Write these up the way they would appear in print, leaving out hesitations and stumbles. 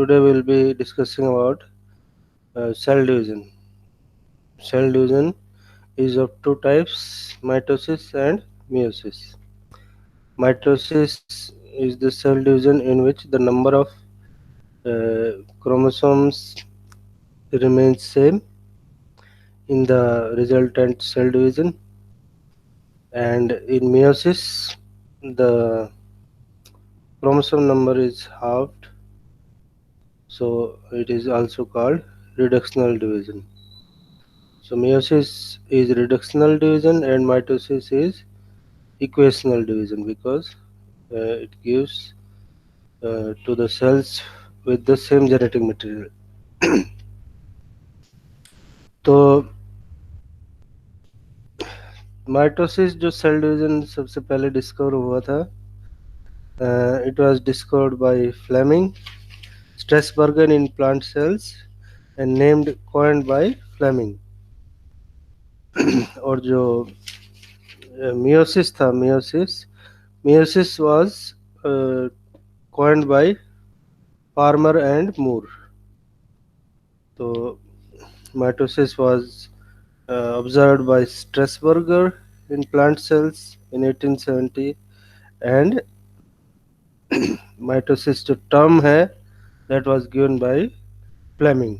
Today we'll be discussing about cell division. Cell division is of two types, mitosis and meiosis. Mitosis is the cell division in which the number of chromosomes remains same in the resultant cell division, and in meiosis the chromosome number is halved, so it is also called reductional division. So meiosis is reductional division and mitosis is equational division because it gives to the cells with the same genetic material. तो mitosis जो cell division सबसे पहले discover हुआ था, it was discovered by Fleming Strasburger in plant cells and named coined by Fleming. और जो meiosis था, meiosis was coined by Farmer and Moore. So mitosis was observed by Strasburger in plant cells in 1870, and mitosis जो term है that was given by Fleming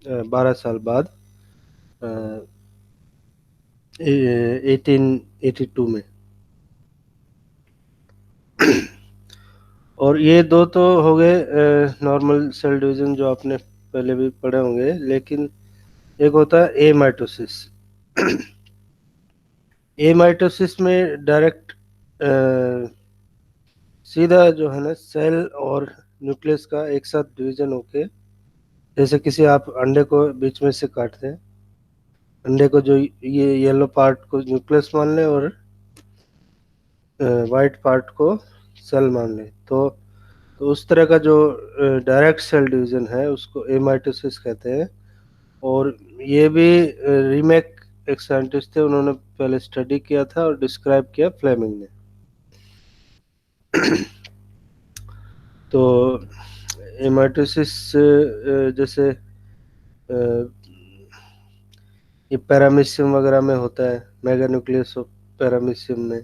12 साल बाद 1882 में. और ये दो तो हो गए नॉर्मल सेल डिवीजन जो आपने पहले भी पढ़े होंगे, लेकिन एक होता है ए माइटोसिस. ए माइटोसिस में डायरेक्ट सीधा जो है ना सेल और न्यूक्लियस का एक साथ डिवीजन होके, जैसे किसी आप अंडे को बीच में से काटते हैं, अंडे को जो ये येलो पार्ट को न्यूक्लियस मान लें और वाइट पार्ट को सेल मान लें, तो उस तरह का जो डायरेक्ट सेल डिवीजन है उसको ए माइटोसिस कहते हैं. और ये भी रीमेक एक साइंटिस्ट थे, उन्होंने पहले स्टडी किया था और डिस्क्राइब किया फ्लेमिंग ने. तो हेमाटोसिस जैसे ये पैरामीशियम वगैरह में होता है, मेगा न्यूक्लियस ऑफ पैरामीशियम में.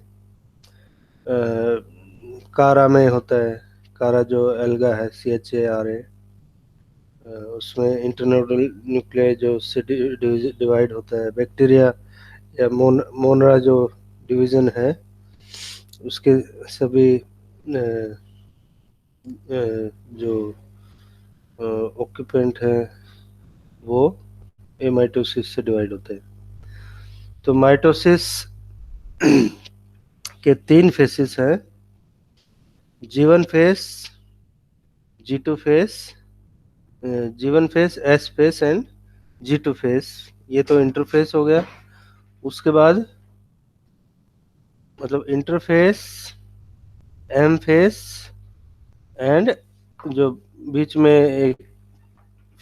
कारा में होता है, कारा जो एल्गा है CHARA, उसमें इंटरनोडल न्यूक्लियाई जो से डिवाइड होता है. बैक्टीरिया या मोनरा जो डिवीजन है उसके सभी जो ऑक्यूपेंट हैं वो एमाइटोसिस से डिवाइड होते हैं. तो माइटोसिस के 3 फेसेस हैं, G1 face, G2 face, G1 face, S face and G2 face. ये तो इंटरफेस हो गया. उसके बाद मतलब इंटरफेस, M फेस एंड जो बीच में एक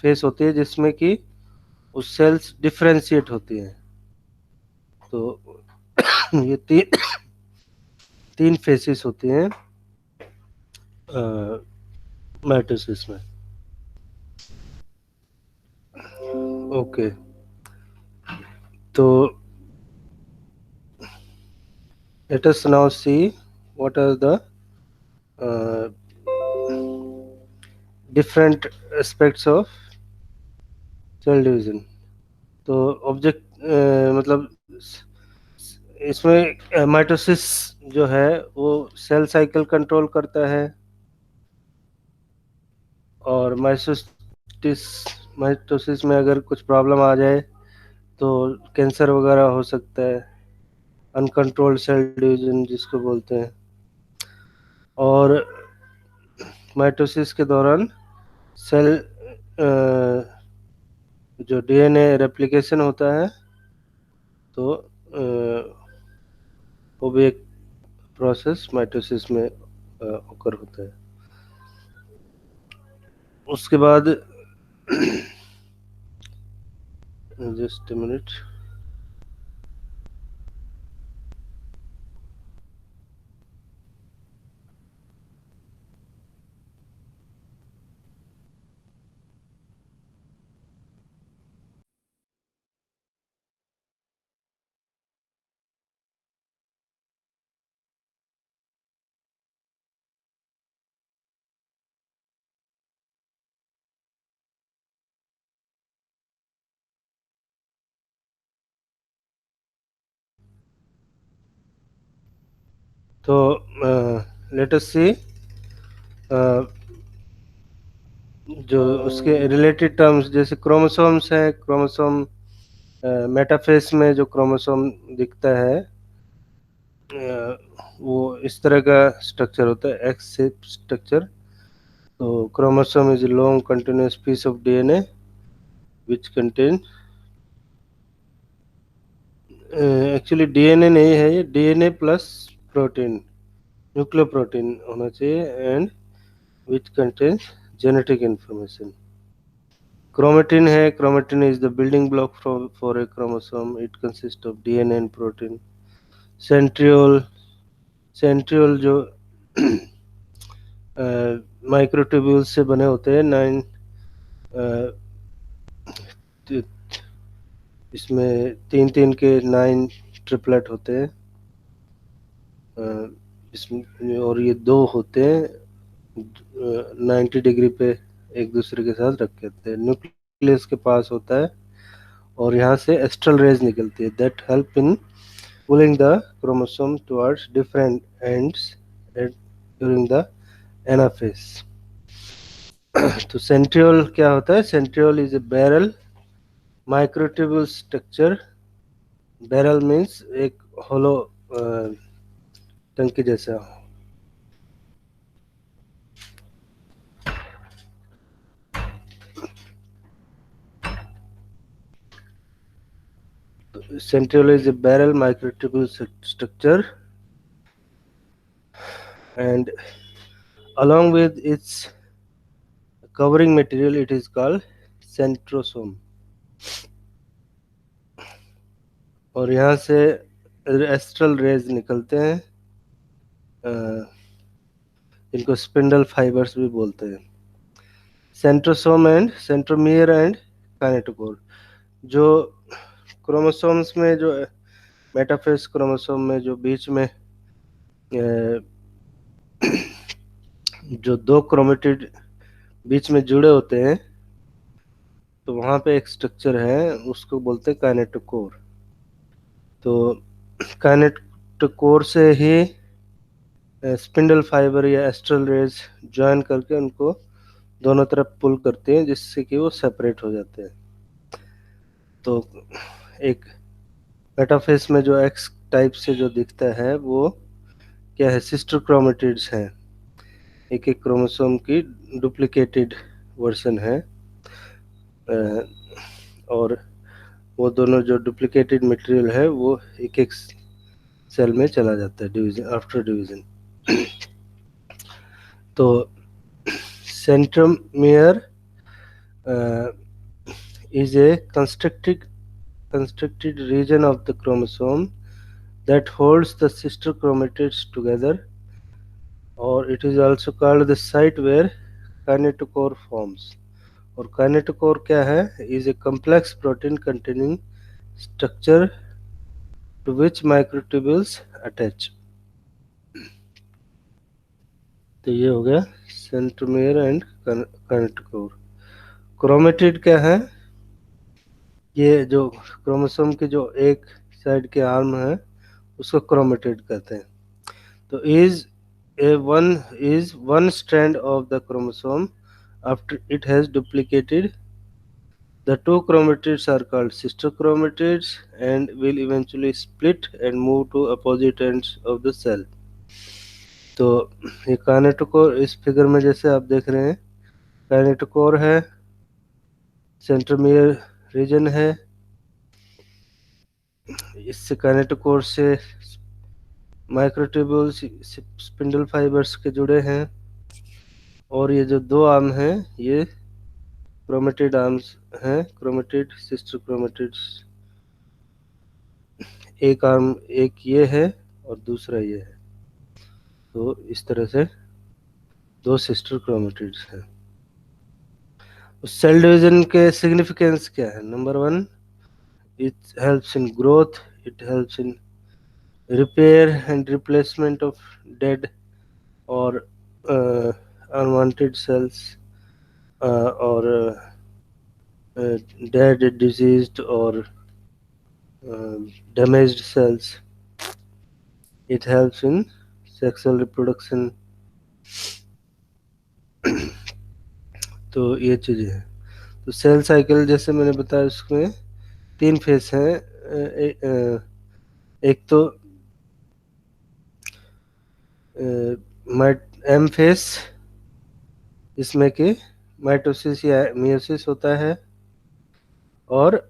फेस होती है जिसमें कि उस सेल्स डिफरेंशिएट होती हैं. तो ये तीन फेसेस होती हैं माइटोसिस में. ओके, तो let us now see what are the uh, different aspects of cell division. तो ऑब्जेक्ट मतलब इसमें माइटोसिस जो है वो सेल साइकिल कंट्रोल करता है, और माइटोसिस में अगर कुछ प्रॉब्लम आ जाए तो कैंसर वगैरह हो सकता है, अनकंट्रोल्ड सेल डिवीजन जिसको बोलते हैं. और माइटोसिस के दौरान सेल जो DNA रेप्लिकेशन होता है, तो वो भी एक प्रोसेस माइटोसिस में ओकर होता है. उसके बाद जस्ट मिनट. तो लेट अस सी जो उसके रिलेटेड टर्म्स, जैसे क्रोमोसोम्स है, क्रोमोसोम मेटाफेस में जो क्रोमोसोम दिखता है वो इस तरह का स्ट्रक्चर होता है, एक्स शेप स्ट्रक्चर। तो chromosome is long continuous piece of DNA which contain, actually DNA नहीं है ये, डीएनए प्लस प्रोटीन, न्यूक्लियोप्रोटीन होना चाहिए, and which contains genetic information. Chromatin है, chromatin is the building block for a chromosome, it consist of DNA and protein. Centriole, centriole जो microtubules से बने होते हैं, 9 इसमें 3 3 के 9 ट्रिपलेट होते हैं इसमें, और ये 2 होते हैं 90 डिग्री पे एक दूसरे के साथ रखे होते हैं। न्यूक्लियस के पास होता है और यहाँ से एस्ट्रल रेज निकलती है that help in pulling the chromosome towards different ends during the anaphase. तो सेंट्रियोल क्या होता है? Centriole is a barrel microtubule structure. Barrel means एक होलो टंकी जैसा। Centriole is a barrel microtubule structure, and along with its covering material it is called centrosome। और यहाँ से एस्ट्रल रेज निकलते हैं, इनको स्पिंडल फाइबर्स भी बोलते हैं। Centrosome and centromere and kinetochore, जो क्रोमोसोम्स में जो मेटाफेस क्रोमोसोम में जो बीच में जो 2 क्रोमेटिड बीच में जुड़े होते हैं, तो वहाँ पे एक स्ट्रक्चर है उसको बोलते हैं काइनेटोकोर। तो काइनेटोकोर से ही स्पिंडल फाइबर या एस्ट्रल रेज ज्वाइन करके उनको दोनों तरफ पुल करते हैं जिससे कि वो सेपरेट हो जाते हैं। तो एक मेटाफेस में जो एक्स टाइप से जो दिखता है वो क्या है? सिस्टर क्रोमेटिड्स हैं, एक एक क्रोमोसोम की डुप्लीकेटेड वर्जन है, और वो दोनों जो डुप्लीकेटेड मटेरियल है वो एक एक सेल में चला जाता है डिवीजन आफ्टर डिवीजन। तो centromere is a constricted region of the chromosome that holds the sister chromatids together, or it is also called the site where kinetochore forms। और kinetochore क्या है? Is a complex protein containing structure to which microtubules attach। तो ये हो गया centromere and kinetochore। Chromatid क्या है? ये जो क्रोमोसोम के जो एक साइड के आर्म है उसको क्रोमेटिड कहते हैं। तो is one strand of the chromosome after it has duplicated, the 2 chromatids are called sister chromatids and will eventually split and move to opposite ends of the cell। तो ये kinetochore इस figure में जैसे आप देख रहे हैं, काइनेटोकोर है, सेंट्रोमियर रीजन है, इससे काइनेटोकोर से माइक्रोट्यूब्यूल्स स्पिंडल फाइबर्स के जुड़े हैं, और ये जो 2 आर्म हैं ये क्रोमेटिड आर्म्स हैं, क्रोमेटिड सिस्टर क्रोमेटिड्स। एक आर्म एक ये है और दूसरा ये है, तो इस तरह से 2 सिस्टर क्रोमेटिड्स हैं। सेल डिवीजन के सिग्निफिकेंस क्या है? Number 1, it helps in growth, it helps in repair and replacement of dead और अनवांटेड सेल्स, और dead, diseased or damaged cells. It helps in sexual reproduction. तो ये चीज़ें हैं। तो सेल साइकिल जैसे मैंने बताया उसमें 3 फेस हैं। एक तो एम फेस, इसमें कि माइटोसिस या मियोसिस होता है, और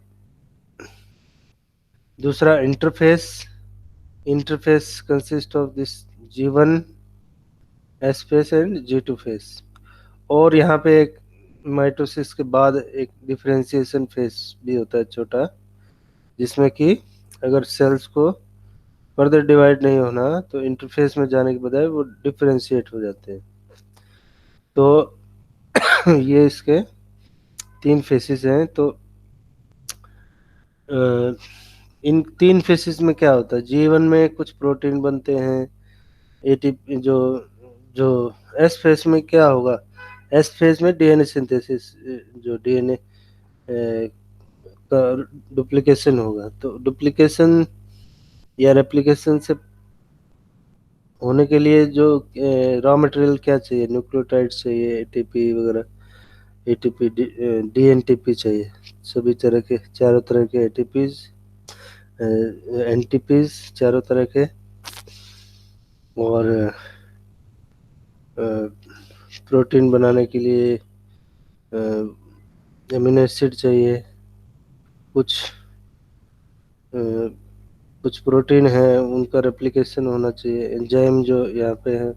दूसरा interface. Interface consist of this G1 S phase and G2 face. और यहाँ पे एक माइटोसिस के बाद एक डिफरेंशिएशन फेस भी होता है छोटा, जिसमें कि अगर सेल्स को फर्दर डिवाइड नहीं होना तो इंटरफेस में जाने के बजाय वो डिफरेंशिएट हो जाते हैं। तो ये इसके 3 फेसेस हैं। तो इन 3 फेसेस में क्या होता है, जीवन में कुछ प्रोटीन बनते हैं, एटीपी जो जो एस फेस में क्या होगा, एस फेस में डीएनए सिंथेसिस, जो डीएनए का डुप्लीकेशन होगा। तो डुप्लीकेशन या रेप्लिकेशन से होने के लिए जो रॉ मटेरियल क्या चाहिए, न्यूक्लियोटाइड चाहिए, एटीपी वगैरह, एटीपी डीएनटीपी चाहिए, सभी तरह के, चारों तरह के एटीपीज, एनटीपीज, चारों तरह के। और प्रोटीन बनाने के लिए अमीनो एसिड चाहिए। कुछ अ, कुछ प्रोटीन है उनका रेप्लिकेशन होना चाहिए, एंजाइम जो यहाँ पे है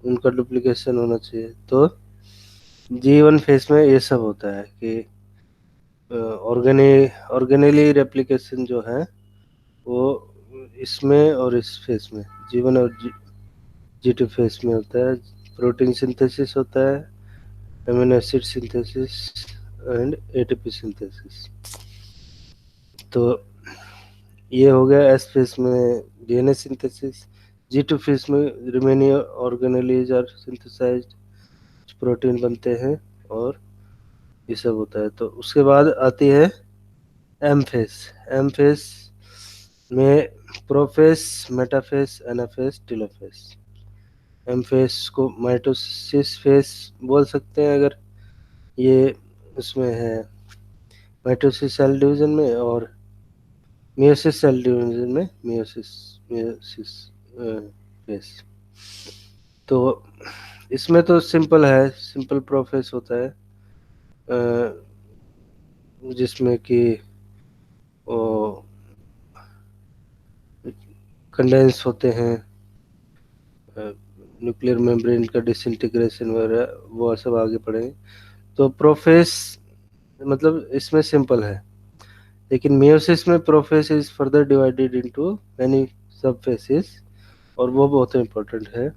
उनका डुप्लीकेशन होना चाहिए। तो G1 फेस में ये सब होता है कि ऑर्गेने ऑर्गेनेली रेप्लिकेशन जो है वो इसमें और इस फेस में, G1 और G2 फेस में होता है। प्रोटीन सिंथेसिस होता है, amino acid synthesis and ATP synthesis. तो ये हो गया एस फेस में डीएनए सिंथेसिस। G2 फेस में remaining organelles are synthesised, protein बनते हैं और ये सब होता है। तो उसके बाद आती है एम फेस। एम फेस में prophase, metaphase, anaphase, telophase. M phase को माइटोसिस फेस बोल सकते हैं अगर ये उसमें है माइटोसिस सेल डिवीजन में, और मियोसिस सेल डिवीजन में मियोसिस मियोसिस फेस। तो इसमें तो सिंपल है, सिंपल प्रोसेस होता है, जिसमें कि कंडेंस होते हैं, न्यूक्लियर मेम्ब्रेन का डिसइंटीग्रेशन वगैरह, वो सब आगे पढ़ेंगे। तो प्रोफेस मतलब इसमें सिंपल है, लेकिन मियोसिस में prophase is further divided into many sub phases, और वो बहुत इम्पोर्टेंट है।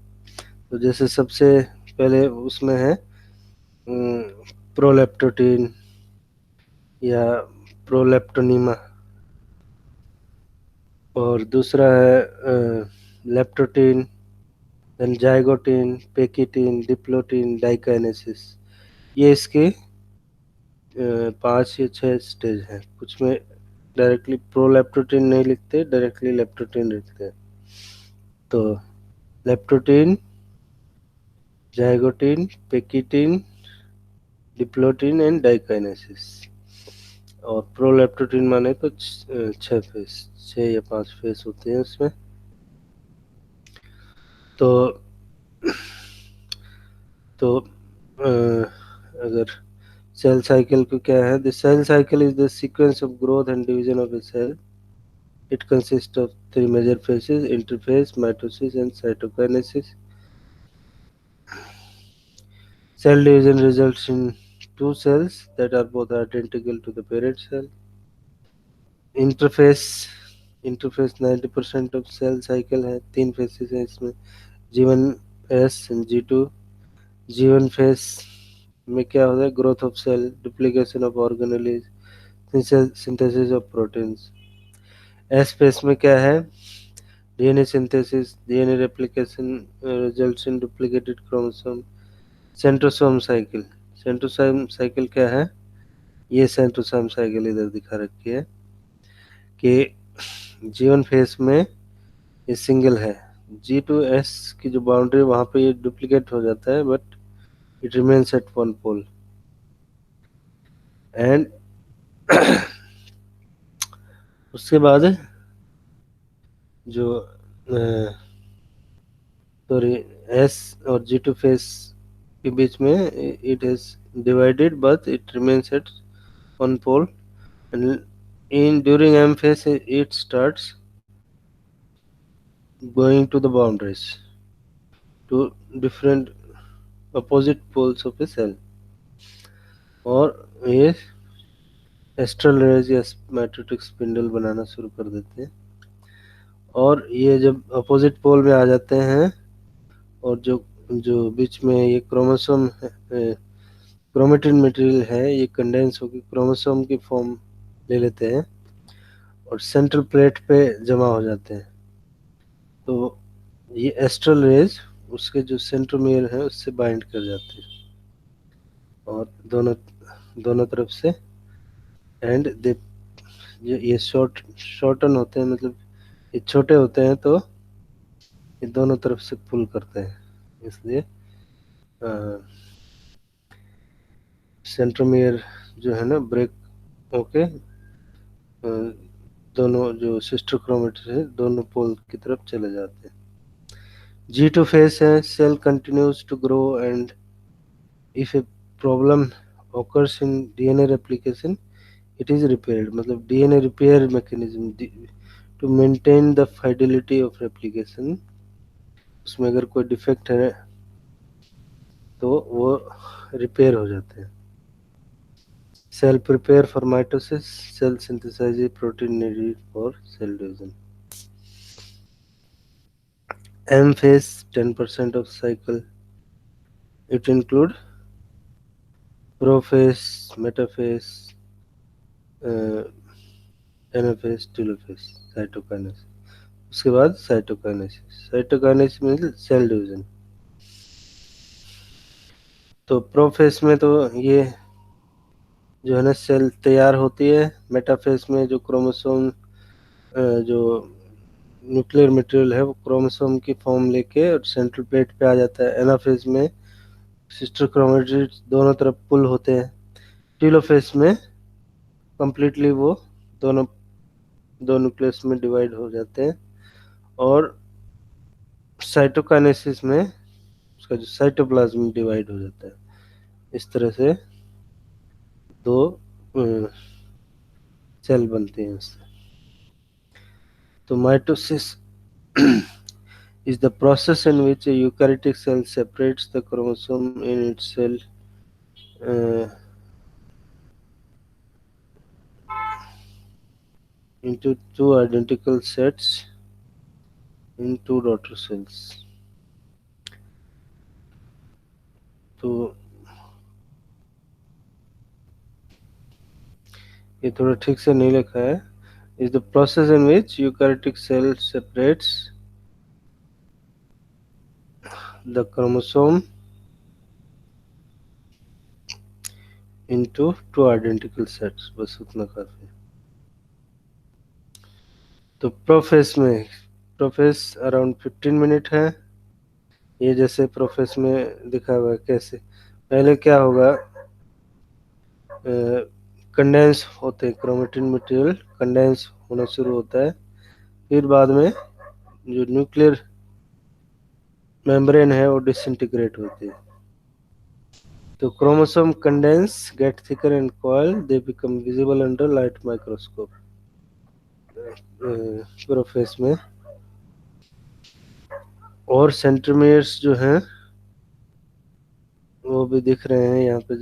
तो जैसे सबसे पहले उसमें है प्रोलेप्टोटीन या प्रोलेप्टोनीमा, और दूसरा है leptotene, then zygotene, pachytene, diplotene, diakinesis. ये इसके 5 या 6 स्टेज हैं। कुछ में डायरेक्टली प्रोलेप्टोटीन नहीं लिखते, डायरेक्टली लेप्टोटीन लिखते हैं। तो leptotene, zygotene, pachytene, diplotene and diakinesis. और प्रोलेप्टोटीन माने तो 6 फेस, 6 या 5 फेस होते हैं उसमें। तो तो अगर सेल साइकिल को क्या है, the cell cycle is the sequence of growth and division of a cell. It consist of 3 major phases: interphase, mitosis and cytokinesis. Cell division results in 2 cells that are both identical to the parent cell. Interphase, interphase 90% of cell cycle है, 3 faces हैं इसमें, G1 S and G2। G1 face में क्या होता है, growth of cell, duplication of organelles, synthesis of proteins. S phase में क्या है, DNA synthesis, DNA replication results in duplicated chromosome. Centrosome cycle, centrosome cycle क्या है, ये सेंट्रोसोम साइकिल इधर दिखा रखी है कि जीवन फेस में ये सिंगल है, G to S की जो बाउंड्री वहाँ पे ये डुप्लीकेट हो जाता है, but it remains at one pole. And उसके बाद जो सॉरी एस और G2 फेस के बीच में it is divided, but it remains at one pole. And in during M phase it starts going to the boundaries to different opposite poles of a cell, और ये astral raise या matrix spindle बनाना शुरू कर देते हैं। और ये जब अपोजिट पोल में आ जाते हैं, और जो जो बीच में ये क्रोमोसोम क्रोमेटिन मटेरियल है, ये कंडेंस होकर क्रोमोसोम की फॉर्म ले लेते हैं और सेंट्रल प्लेट पे जमा हो जाते हैं। तो ये एस्ट्रल रेज उसके जो सेंट्रोमियर है उससे बाइंड कर जाते हैं, और दोनों दोनों तरफ से। एंड दे ये शॉर्टन होते हैं, मतलब ये छोटे होते हैं, तो ये दोनों तरफ से पुल करते हैं, इसलिए सेंट्रोमियर जो है ना ब्रेक होके दोनों जो सिस्टर क्रोमेटिन है दोनों पोल की तरफ चले जाते हैं। G2 phase है, cell continues to grow, and if a problem occurs in DNA replication it is repaired। मतलब DNA repair mechanism to maintain the fidelity of replication. उसमें अगर कोई डिफेक्ट है तो वो रिपेयर हो जाते हैं। Cell prepare for mitosis, cell synthesize protein needed for cell division. M phase 10% of cycle, it include prophase, metaphase, anaphase, telophase, cytokinesis. उसके बाद cytokinesis. Cytokinesis means cell division. तो प्रोफेस में तो ये जो है ना सेल तैयार होती है। मेटाफेस में जो क्रोमोसोम जो न्यूक्लियर मटेरियल है वो क्रोमोसोम की फॉर्म लेके और सेंट्रल प्लेट पे आ जाता है। एनाफेज में सिस्टर क्रोमेटिड्स दोनों तरफ पुल होते हैं। टेलोफेज में कंप्लीटली वो दोनों दो न्यूक्लियस में डिवाइड हो जाते हैं। और साइटोकाइनेसिस में उसका जो साइटोप्लाज्म डिवाइड हो जाता है। इस तरह से दो सेल बनते हैं उससे। तो mitosis is the process in which a eukaryotic cell separates the chromosome in its cell uh, into two identical sets in two daughter cells। तो ये थोड़ा ठीक से नहीं लिखा है। is the process in which eukaryotic cell separates the chromosome into two identical sets। बस उतना काफी है। तो प्रोफेस अराउंड 15 मिनट है। ये जैसे प्रोफेस में दिखा हुआ है कैसे पहले क्या होगा, कंडेंस होते हैं, क्रोमेटिन मटेरियल कंडेंस होना शुरू होता है। फिर बाद में जो न्यूक्लियर मेम्ब्रेन है वो डिसइंटीग्रेट होती है। तो chromosome condense get thicker and coil, they become visible under light microscope. Prophase में और सेंट्रोमियर्स जो हैं वो भी दिख रहे हैं यहाँ पे।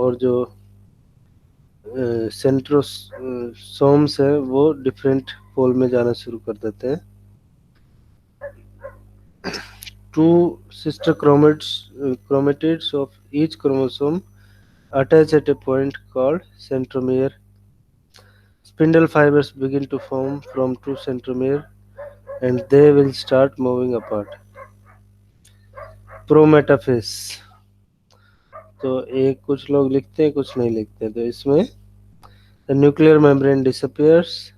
और जो सेंट्रोसोम्स है वो डिफरेंट पोल में जाना शुरू कर देते हैं। Two sister chromatids of each chromosome attach at a point called centromere। Spindle fibers begin to form from two centromere and they will start moving apart। प्रोमेटाफेस तो एक कुछ लोग लिखते हैं कुछ नहीं लिखते हैं। तो इसमें the nuclear membrane disappears,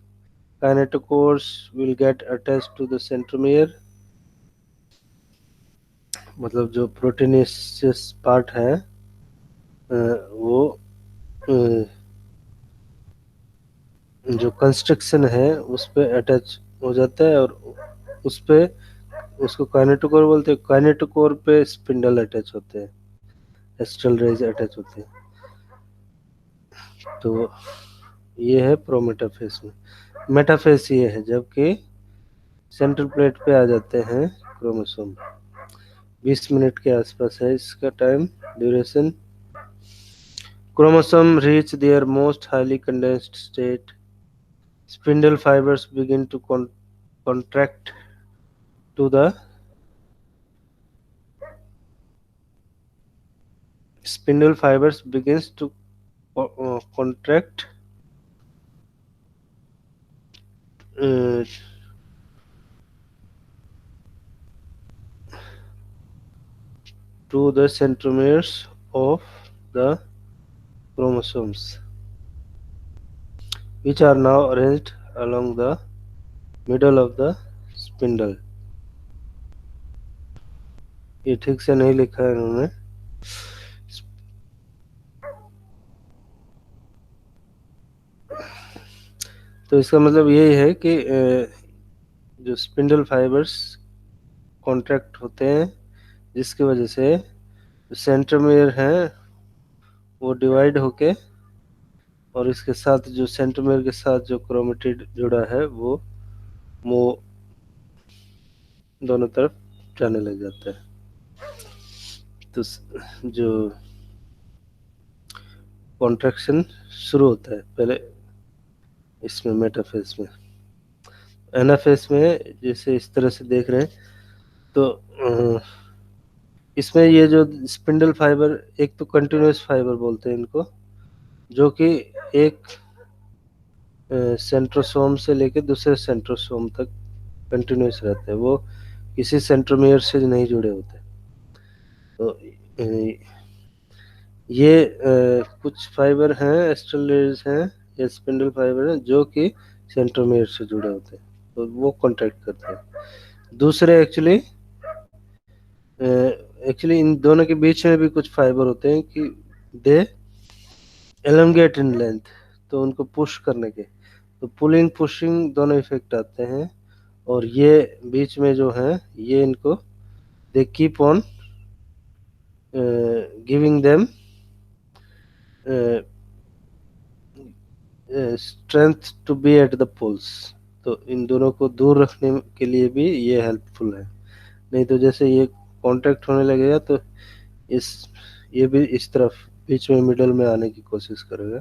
kinetochores will get attached to the centromere मतलब जो प्रोटीनेशियस पार्ट है वो अ, जो कंस्ट्रक्शन है उस पे अटैच हो जाता है, और उस पे उसको काइनेटोकोर बोलते हैं। काइनेटोकोर पे स्पिंडल अटैच होते हैं, एस्ट्रल रेज अटैच होते हैं। तो ये है प्रोमेटाफेस में। मेटाफेस ये है जबकि सेंट्रल प्लेट पे आ जाते हैं क्रोमोसोम। 20 मिनट के आसपास है इसका time duration. Chromosome reach their most highly condensed state, spindle fibers begin to contract to the spindle fibers begins to contract uh, to the centromeres of the chromosomes, which are now arranged along the middle of the spindle. ये ठीक से नहीं लिखा है इन्होंने। तो इसका मतलब यही है कि जो स्पिंडल फाइबर्स कॉन्ट्रैक्ट होते हैं, जिसकी वजह से सेंट्रोमियर हैं वो डिवाइड होके, और इसके साथ जो सेंट्रोमियर के साथ जो क्रोमेटिड जुड़ा है वो दोनों तरफ जाने लग जाता है। तो जो कॉन्ट्रैक्शन शुरू होता है पहले इसमें मेटाफेज में। एनाफेज में जैसे इस तरह से देख रहे हैं, तो इसमें ये जो स्पिंडल फाइबर, एक तो कंटिन्यूस फाइबर बोलते हैं इनको, जो कि एक सेंट्रोसोम से लेकर दूसरे सेंट्रोसोम तक कंटिन्यूस रहते हैं, वो किसी सेंट्रोमियर से नहीं जुड़े होते। तो ये कुछ फाइबर हैं, एस्ट्रल हैं या स्पिंडल फाइबर हैं, जो कि सेंट्रोमियर से जुड़े होते हैं, तो वो कॉन्ट्रैक्ट करते हैं। दूसरे एक्चुअली इन दोनों के बीच में भी कुछ फाइबर होते हैं कि दे एलोंगेट इन लेंथ, तो उनको पुश करने के, तो पुलिंग पुशिंग दोनों इफेक्ट आते हैं। और ये बीच में जो है ये इनको they keep on giving them strength to be at the poles. तो इन दोनों को दूर रखने के लिए भी ये हेल्पफुल है। नहीं तो जैसे ये कांटेक्ट होने लगेगा तो इस ये भी इस तरफ बीच में मिडल में आने की कोशिश करेगा,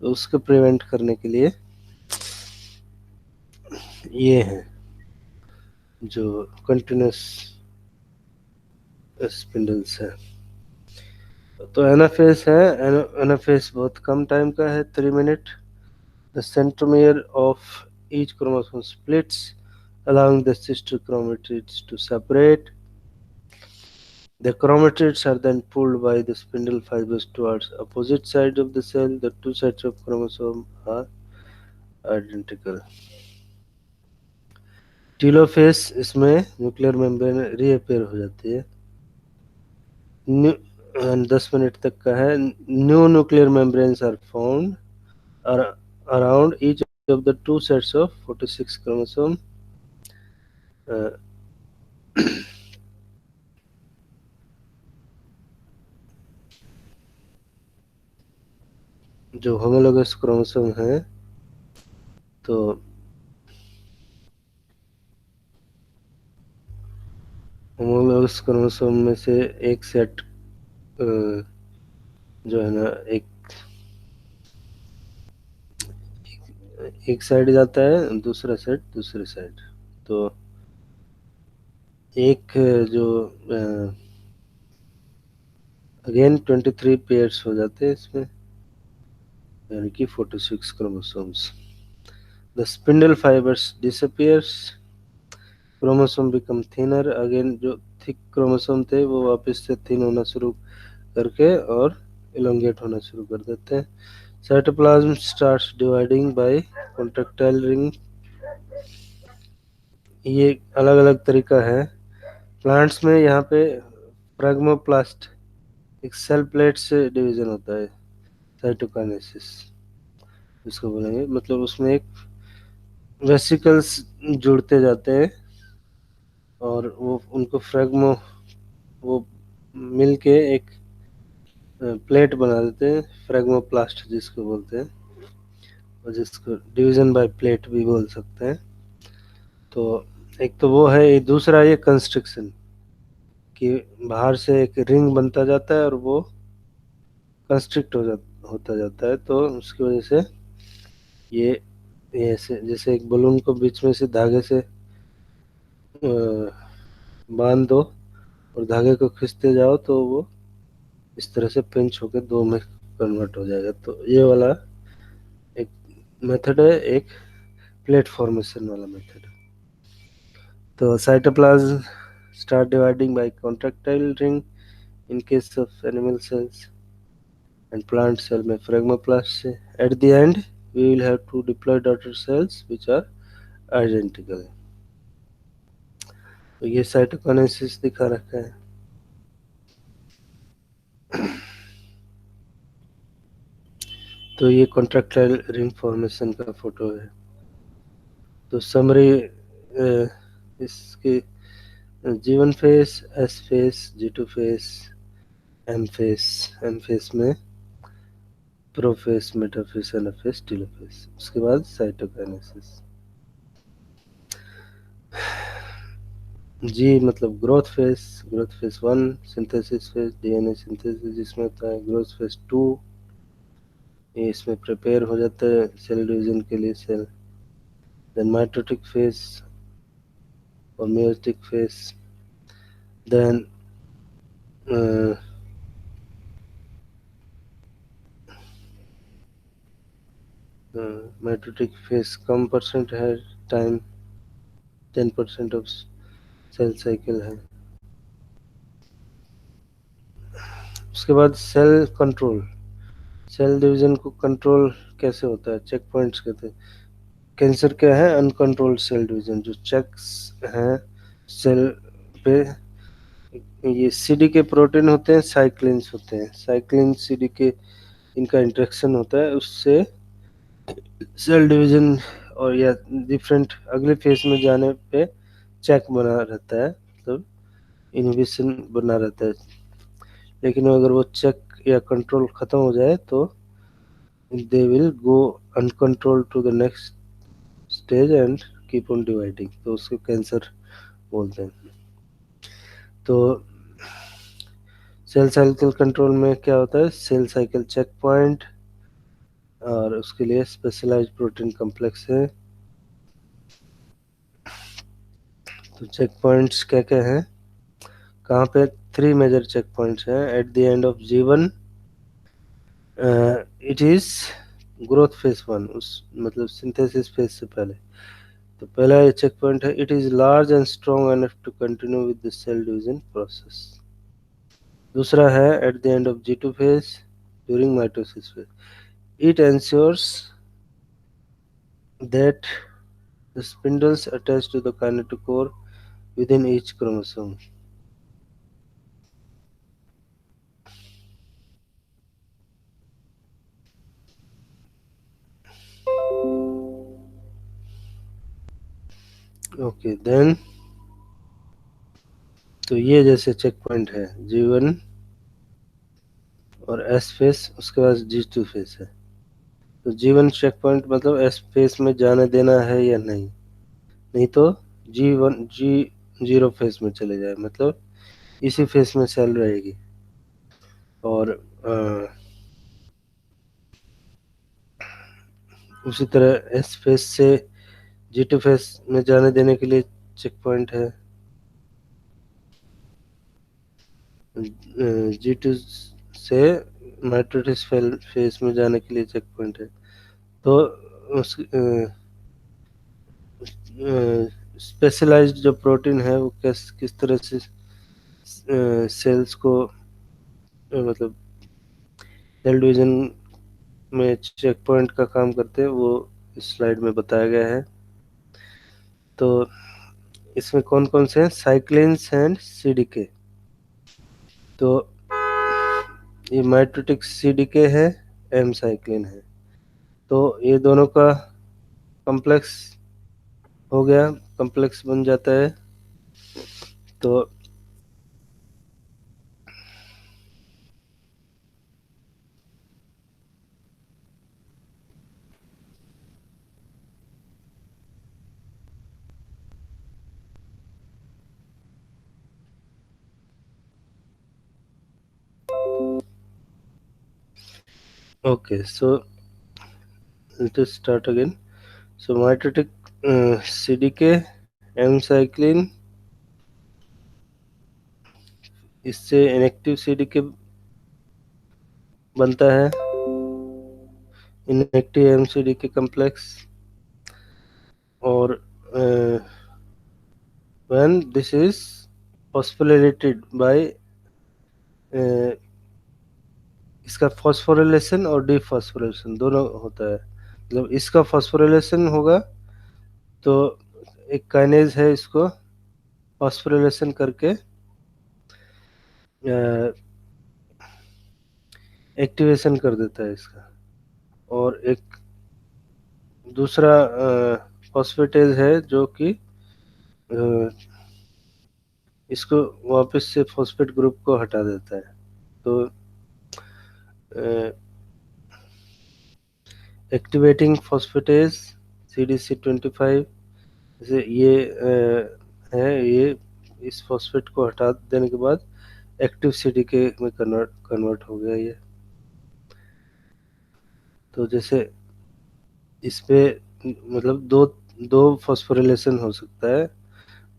तो उसको प्रिवेंट करने के लिए ये है जो कंटिन्यूस स्पिंडल्स है। तो एनाफेस है, एनाफेस बहुत कम टाइम का है, 3 minute. The centromere of each chromosome splits, allowing the sister chromatids to separate. The chromatids are then pulled by the spindle fibers towards opposite sides of the cell. The two sets of chromosome are identical. Telophase, इसमें nuclear membrane reappear हो जाती है। 10 minute तक का है। New nuclear membranes are found around each of the two sets of 46 chromosome. जो homologous chromosome है, तो होमोलोगस क्रोमोसोम में से एक सेट जो है ना, एक साइड जाता है, दूसरा सेट दूसरे साइड। तो एक जो अगेन 23 पेयर्स हो जाते हैं इसमें, यानी कि 46 chromosomes. The spindle fibres disappears, chromosome become thinner again. जो थिक क्रोमोसोम थे वो वापस से थिन होना शुरू करके और इलोंगेट होना शुरू कर देते हैं। Cytoplasm starts dividing by contractile ring. ये अलग अलग तरीका है प्लांट्स में यहाँ पे फ्रैगमोप्लास्ट एक सेल प्लेट से डिवीजन होता है, साइटोकाइनेसिस इसको बोलेंगे। मतलब उसमें एक वेसिकल्स जुड़ते जाते हैं और वो उनको फ्रैगमो वो मिल के एक प्लेट बना देते हैं, फ्रैगमोप्लास्ट जिसको बोलते हैं, और जिसको डिवीजन बाय प्लेट भी बोल सकते हैं। तो एक तो वो है, ये दूसरा ये कंस्ट्रक्शन कि बाहर से एक रिंग बनता जाता है और वो कंस्ट्रिक्ट होता जाता है, तो उसकी वजह से ये ये ऐसे जैसे एक बलून को बीच में से धागे से बांध दो और धागे को खींचते जाओ तो वो इस तरह से पिंच होकर दो में कन्वर्ट हो जाएगा। तो ये वाला एक मेथड है, एक प्लेट फॉर्मेशन वाला मेथड है। तो cytoplasm start dividing by contractile ring in case of animal cells, and plant cell में phlegmoplast से। At the end, we will have two diploid daughter cells which are identical। तो ये cytokinesis दिखा रखा है। तो ये कॉन्ट्रैक्टाइल रिंग फॉर्मेशन का फोटो है। तो समरी इसके G1 face, S face, G2 face, M face. M face में प्रोफेस, मेटाफेस, एनाफेस, टेलोफेस। उसके बाद साइटोकाइनेसिस। जी मतलब growth phase one, synthesis face, DNA synthesis जिसमें होता है। ग्रोथ फेस टू, ये इसमें प्रिपेयर हो जाता है सेल डिवीजन के लिए सेल। देन माइटोटिक फेस और meiotic phase. Then mitotic phase कम परसेंट है टाइम, 10% ऑफ सेल साइकिल है। उसके बाद सेल कंट्रोल, सेल डिवीजन को कंट्रोल कैसे होता है, चेक पॉइंट्स कहते हैं। कैंसर क्या है, अनकंट्रोल्ड सेल डिवीजन। जो चेक्स हैं सेल पे, ये सीडी के प्रोटीन होते हैं, साइक्लिन्स होते हैं। साइक्लिन सीडी के इनका इंटरेक्शन होता है, उससे सेल डिवीजन और या डिफरेंट अगले फेज में जाने पे चेक बना रहता है, मतलब इनहिबिशन बना रहता है। लेकिन अगर वो चेक या कंट्रोल खत्म हो जाए तो they will go uncontrol to the next stage and keep on dividing, तो उसको कैंसर बोलते हैं। तो सेल साइकिल कंट्रोल में क्या होता है, सेल साइकिल चेक पॉइंट, और उसके लिए स्पेशलाइज्ड प्रोटीन कॉम्प्लेक्स है। तो चेक पॉइंट्स क्या क्या हैं, कहाँ पे, 3 मेजर चेक पॉइंट्स हैं। At the end of G1 it is growth phase one, उस मतलब सिंथेसिस फेज से पहले। तो पहला ये चेक पॉइंट है, it is large and strong enough to continue with the cell division process. दूसरा है at the end of G2 phase during mitosis phase, it ensures that the spindles attached to the kinetochore within each chromosome। Okay then, तो ये जैसे check point है G1 और S face, उसके बाद G2 face है। तो G1 चेक पॉइंट मतलब S फेस में जाने देना है या नहीं, नहीं तो G0 फेस में चले जाए, मतलब इसी फेस में सेल रहेगी। और उसी तरह S फेस से G2 फेस में जाने देने के लिए चेक पॉइंट है। G2 से माइटोसिस फेस में जाने के लिए चेक पॉइंट है। तो उस स्पेशलाइज्ड जो प्रोटीन है वो किस तरह से सेल्स को मतलब सेल डिवीजन में चेक पॉइंट का काम करते हैं, वो इस स्लाइड में बताया गया है। तो इसमें कौन कौन से हैं? Cyclins and CDK. तो ये माइटोटिक सीडीके है, एम साइक्लिन है। तो ये दोनों का कॉम्प्लेक्स हो गया, कॉम्प्लेक्स बन जाता है। तो okay, so let us start again. So mitotic CDK, M cyclin, इससे इनएक्टिव सीडीके बनता है, इनएक्टिव एमसीडीके कॉम्प्लेक्स। और when this is phosphorylated by इसका फॉस्फोरिलेशन और डिफॉस्फोरिलेशन दोनों होता है। मतलब इसका फॉस्फोरिलेशन होगा तो एक काइनेज है, इसको फॉस्फोरिलेशन करके एक्टिवेशन कर देता है इसका। और एक दूसरा फॉस्फेटेज है जो कि इसको वापस से फॉस्फेट ग्रुप को हटा देता है। तो एक्टिवेटिंग फॉस्फेटेज CDC25, जैसे ये है, ये इस फॉस्फेट को हटा देने के बाद एक्टिव सीडीके में कन्वर्ट हो गया ये। तो जैसे इस पे मतलब दो दो फॉस्फोरिलेशन हो सकता है।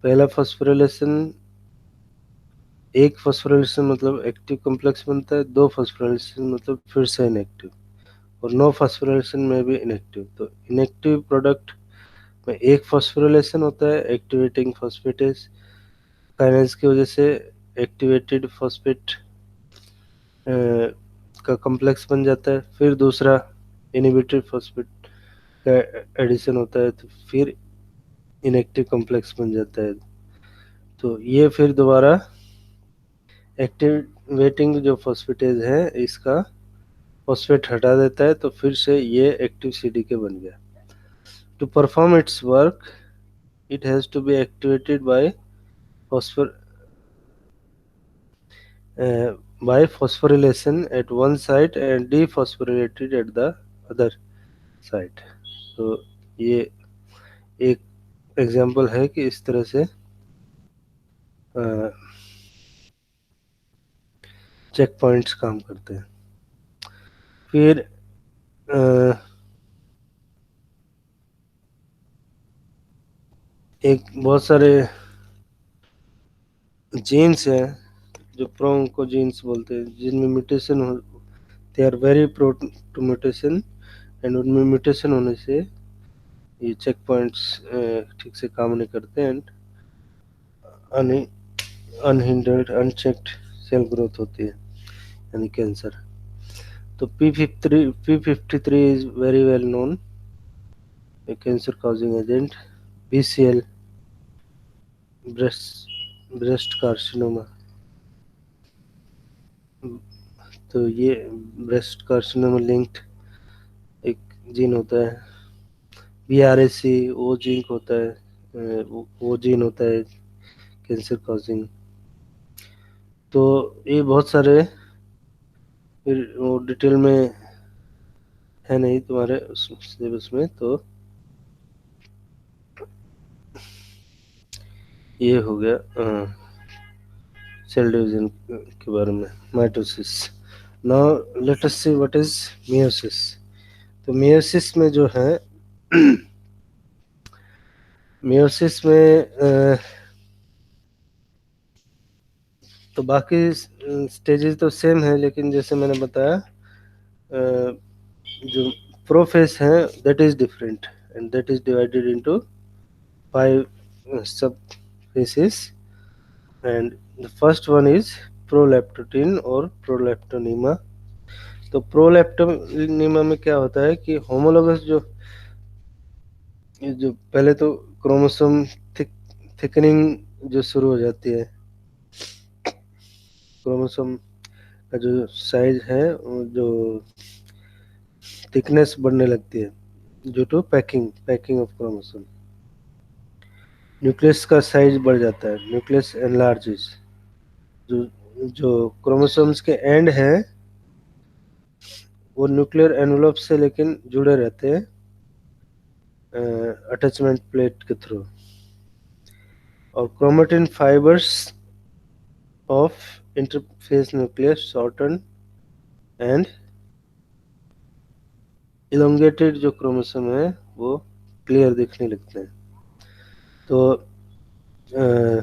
पहला फॉस्फोरिलेशन, एक फॉस्फोरिलेशन मतलब एक्टिव कॉम्प्लेक्स बनता है, दो फॉस्फोरिलेशन मतलब फिर से इनएक्टिव, और नो फॉस्फोरिलेशन में भी इनएक्टिव। तो इनएक्टिव प्रोडक्ट में एक फॉस्फोरिलेशन होता है, एक्टिवेटिंग फॉस्फेटेज काइनेज की वजह से एक्टिवेटेड फॉस्फेट का कॉम्प्लेक्स बन जाता है। फिर दूसरा इनहिबिटेड फॉस्फेट का एडिशन होता है, तो फिर इनएक्टिव कॉम्प्लेक्स बन जाता है। तो ये फिर दोबारा एक्टिवेटिंग जो फॉस्फेटेज है इसका फॉस्फेट हटा देता है, तो फिर से ये एक्टिव सीडीके बन गया। To perform its work it has to be activated phosphor uh, by phosphorylation at one site and dephosphorylated at the other site। तो ये एक एग्जांपल है कि इस तरह से चेक पॉइंट्स काम करते हैं। फिर एक बहुत सारे जीन्स हैं जो प्रोंको जीन्स बोलते हैं, जिनमें म्यूटेशन हो, they are very prone to mutation, and उनमें म्यूटेशन होने से ये चेक पॉइंट्स ठीक से काम नहीं करते, and unhindered unchecked cell growth होती है, यानी कैंसर। तो P53 is very well known a cancer causing agent। BCL, breast carcinoma, तो ये ब्रेस्ट कार्सिनोमा लिंक्ड एक जीन होता है। BRAC वो जीन होता है, वो जीन होता है कैंसर कॉजिंग। तो ये बहुत सारे, फिर वो डिटेल में है नहीं तुम्हारे सिलेबस में। तो ये हो गया सेल डिवीजन के बारे में, mitosis. Now let us see what is meiosis. तो मियोसिस में जो है मियोसिस में तो बाकी स्टेजेस तो सेम है, लेकिन जैसे मैंने बताया जो प्रोफेस है that is different, and that is divided into 5 sub phases. And the first one is proleptotene और प्रोलैप्टोनीमा। तो प्रोलैप्टोनीमा में क्या होता है कि होमोलोगस जो पहले तो क्रोमोसोम थिकनिंग जो शुरू हो जाती है, क्रोमोसोम का जो साइज है, जो थिकनेस बढ़ने लगती है due to packing packing of chromosome. Nucleus का साइज बढ़ जाता है, न्यूक्लियस एनलार्जेस। जो जो क्रोमोसोम्स के एंड हैं वो न्यूक्लियर एनवलप से लेकिन जुड़े रहते हैं अटैचमेंट प्लेट के थ्रू। और chromatin fibres of interface nucleus shorten and elongated जो क्रोमोसोम है वो क्लियर दिखने लगते हैं। तो अ,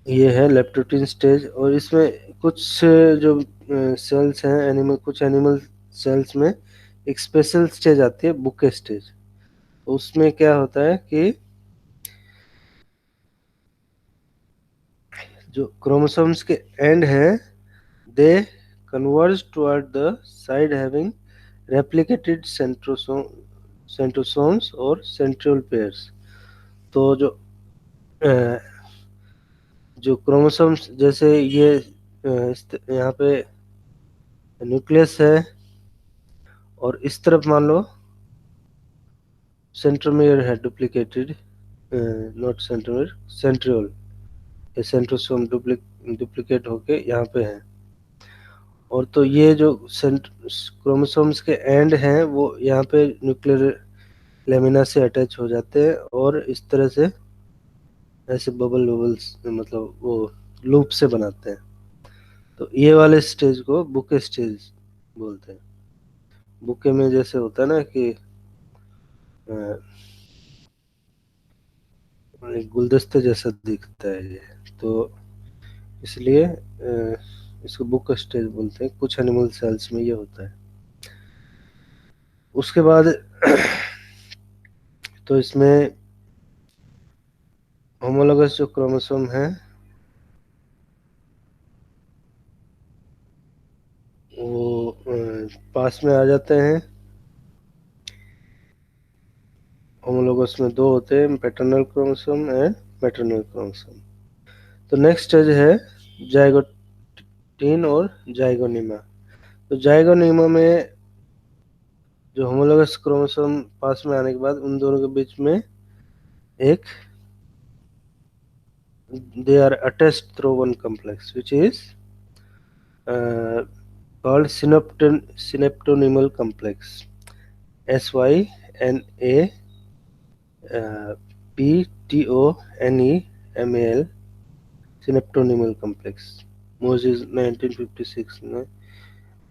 ये है लेप्टोटीन स्टेज। और इसमें कुछ जो सेल्स हैं एनिमल, कुछ एनिमल सेल्स में एक स्पेशल स्टेज आती है, बुके स्टेज। उसमें क्या होता है कि जो क्रोमोसोम्स के एंड है they converge toward the side having replicated centrosomes और सेंट्रियोल पेयर्स। तो अ, जो क्रोमोसोम्स जैसे ये यहाँ पे न्यूक्लियस है और इस तरफ मान लो सेंट्रोमियर है डुप्लीकेटेड, नॉट सेंट्रोमियर, सेंट्रियोल। ये सेंट्रोसोम डुप्लीकेट होके यहाँ पे है। और तो ये जो क्रोमोसोम्स के एंड हैं वो यहाँ पे न्यूक्लियर लेमिना से अटैच हो जाते हैं और इस तरह से ऐसे बबल बबल्स मतलब वो लूप से बनाते हैं। तो ये वाले स्टेज को बुके स्टेज बोलते हैं। बुके में जैसे होता है ना कि अ, एक गुलदस्ते जैसा दिखता है ये, तो इसलिए इसको बुक स्टेज बोलते हैं। कुछ एनिमल सेल्स में ये होता है। उसके बाद तो इसमें होमोलोगस जो क्रोमोसोम है वो पास में आ जाते हैं। होमोलोगस में दो होते हैं, paternal chromosome and maternal chromosome. तो नेक्स्ट स्टेज है जाइगोटीन और जाइगोनिमा। तो जाइगोनिमा में जो होमोलोगस क्रोमोसोम पास में आने के बाद उन दोनों के बीच में एक they are attached through one complex which is uh, called synaptonymal complex, SYNA PTONEMAL, synaptonymal complex। Moses 1956 में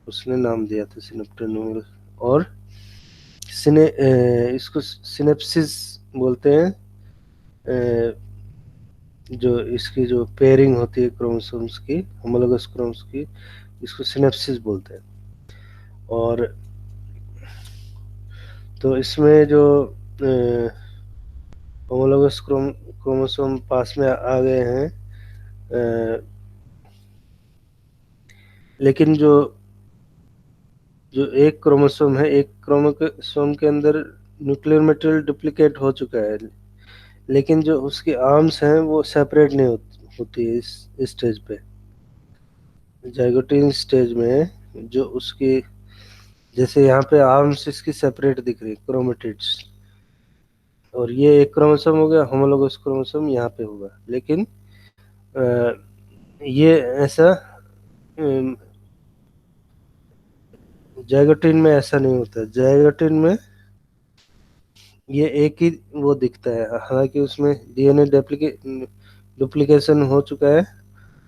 उसने नाम दिया था सिनेप्टोनिमल। और इसको सिनेप्सिस बोलते हैं। जो इसकी जो पेयरिंग होती है क्रोमोसोम्स की, होमोलोगस क्रोमोसोम्स की, इसको सिनेप्सिस बोलते हैं। और तो इसमें जो होमोलोगस क्रोमोसोम पास में आ गए हैं, लेकिन जो जो एक क्रोमोसोम है, एक क्रोमोसोम के अंदर न्यूक्लियर मटेरियल डुप्लीकेट हो चुका है, लेकिन जो उसकी आर्म्स हैं वो सेपरेट नहीं होती है इस स्टेज पे। जाइगोटीन स्टेज में जो उसकी जैसे यहाँ पे आर्म्स इसकी सेपरेट दिख रही है, क्रोमेटिड्स। और ये एक क्रोमोसोम हो गया, होमोलोगस क्रोमोसोम यहाँ पे होगा। लेकिन अ, ये ऐसा जाइगोटीन में ऐसा नहीं होता। जाइगोटीन में ये एक ही वो दिखता है, हालांकि उसमें डीएनए डुप्लीकेशन हो चुका है,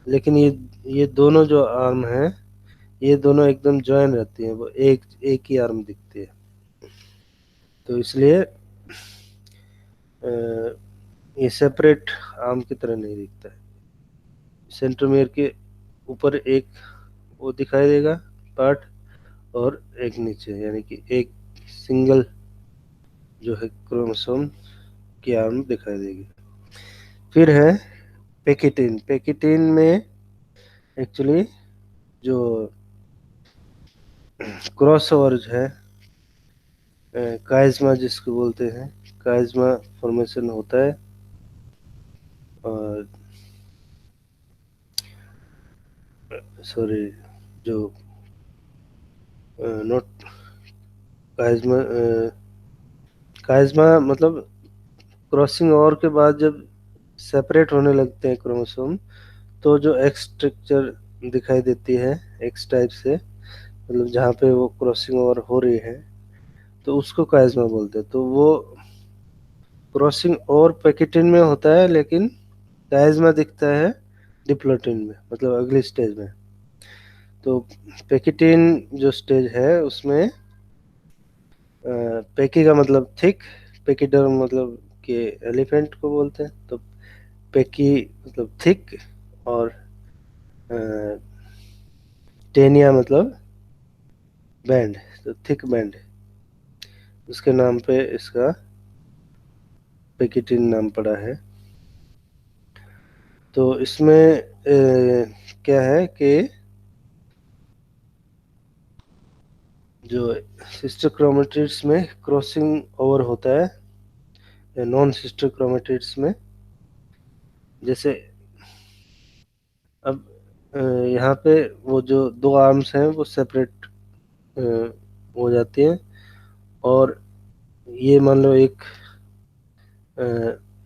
लेकिन ये दोनों जो आर्म हैं ये दोनों एकदम जॉइन रहती हैं, वो एक ही आर्म दिखती है। तो इसलिए अ, ये सेपरेट आर्म की तरह नहीं दिखता है। सेंट्रोमियर के ऊपर एक वो दिखाई देगा पार्ट, और एक नीचे, यानी कि एक सिंगल जो है क्रोमोसोम की आर्म दिखाई देगी। फिर है पेकिटिन। पेकिटिन में एक्चुअली जो क्रॉस ओवर है, काइज्मा जिसको बोलते हैं, काइज़मा फॉर्मेशन होता है। और सॉरी, जो नॉट काइज़मा, काइज़मा मतलब क्रॉसिंग ओवर के बाद जब सेपरेट होने लगते हैं क्रोमोसोम, तो जो एक्स स्ट्रक्चर दिखाई देती है एक्स टाइप से, मतलब जहाँ पे वो क्रॉसिंग ओवर हो रही है, तो उसको काइज़मा बोलते हैं। तो वो क्रॉसिंग ओवर पैकेटिन में होता है, लेकिन काइज़मा दिखता है डिप्लोटिन में, मतलब अगली स्टेज में। तो पैकेटिन जो स्टेज है उसमें पैकी का मतलब थिक, पैकीडर्म मतलब कि एलिफेंट को बोलते हैं, तो पैकी मतलब थिक, और टेनिया मतलब बैंड, तो थिक बैंड, उसके नाम पे इसका पैकेटिन नाम पड़ा है। तो इसमें क्या है कि जो सिस्टर क्रोमेटिड्स में क्रॉसिंग ओवर होता है, या नॉन सिस्टर क्रोमेटिड्स में, जैसे अब यहाँ पे वो जो दो आर्म्स हैं वो सेपरेट हो जाती हैं, और ये मान लो एक अ,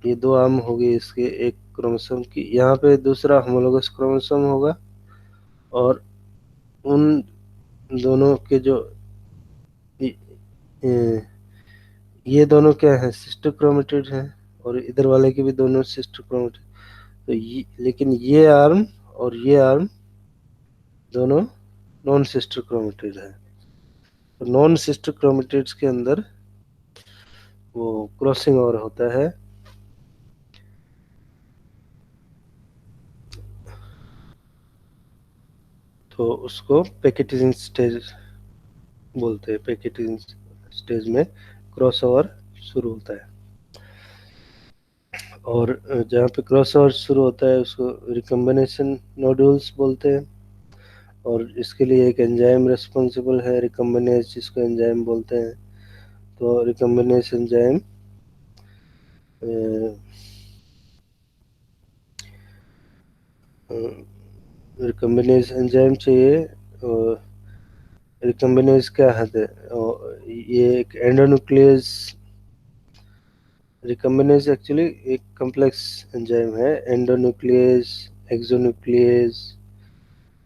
ये दो आर्म होगी इसके एक क्रोमोसोम की, यहाँ पे दूसरा होमोलोगस क्रोमोसोम होगा, और उन दोनों के जो अ, ये दोनों क्या है, सिस्टर क्रोमेटिड हैं, और इधर वाले के भी दोनों सिस्टर क्रोमेटिड। तो ये, लेकिन ये आर्म और ये आर्म दोनों नॉन सिस्टर क्रोमेटिड है। तो नॉन सिस्टर क्रोमेटिड्स के अंदर वो क्रॉसिंग ओवर होता है, तो उसको पैकेटिंग स्टेज बोलते हैं। पैकेटिंग स्टेज में क्रॉस ओवर शुरू होता है, और जहाँ पे क्रॉस ओवर शुरू होता है उसको रिकम्बिनेशन नोड्यूल्स बोलते हैं। और इसके लिए एक एंजाइम रिस्पॉन्सिबल है, रिकम्बिनेज, जिसको एंजाइम बोलते हैं। तो रिकम्बिनेज एंजाइम रिकम्बिनेज एंजाइम चाहिए। और रिकम्बिनेज क्या है, और ये एक एंडोन्यूक्लियस, रिकम्बिनेज एक्चुअली एक कॉम्प्लेक्स एंजाइम है। एंडोन्यूक्लियस, एक्सोन्यूक्लियस,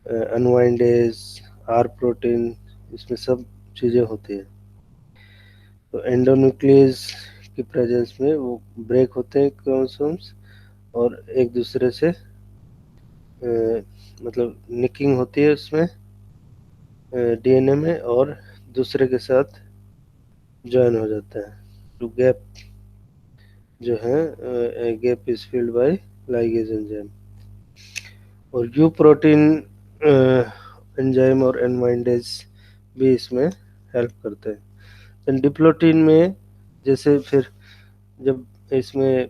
अनवाइंडेज, आर प्रोटीन, इसमें सब चीज़ें होती है। तो एंडोन्यूक्लियस की प्रेजेंस में वो ब्रेक होते हैं क्रोमोसोम्स, और एक दूसरे से मतलब निकिंग होती है उसमें डीएनए में, और दूसरे के साथ ज्वाइन हो जाता है। तो गैप जो है, gap is filled by ligase enzyme. और यू प्रोटीन एंजाइम और एनवाइंडेज भी इसमें हेल्प करते हैं। डिप्लोटीन में जैसे फिर जब इसमें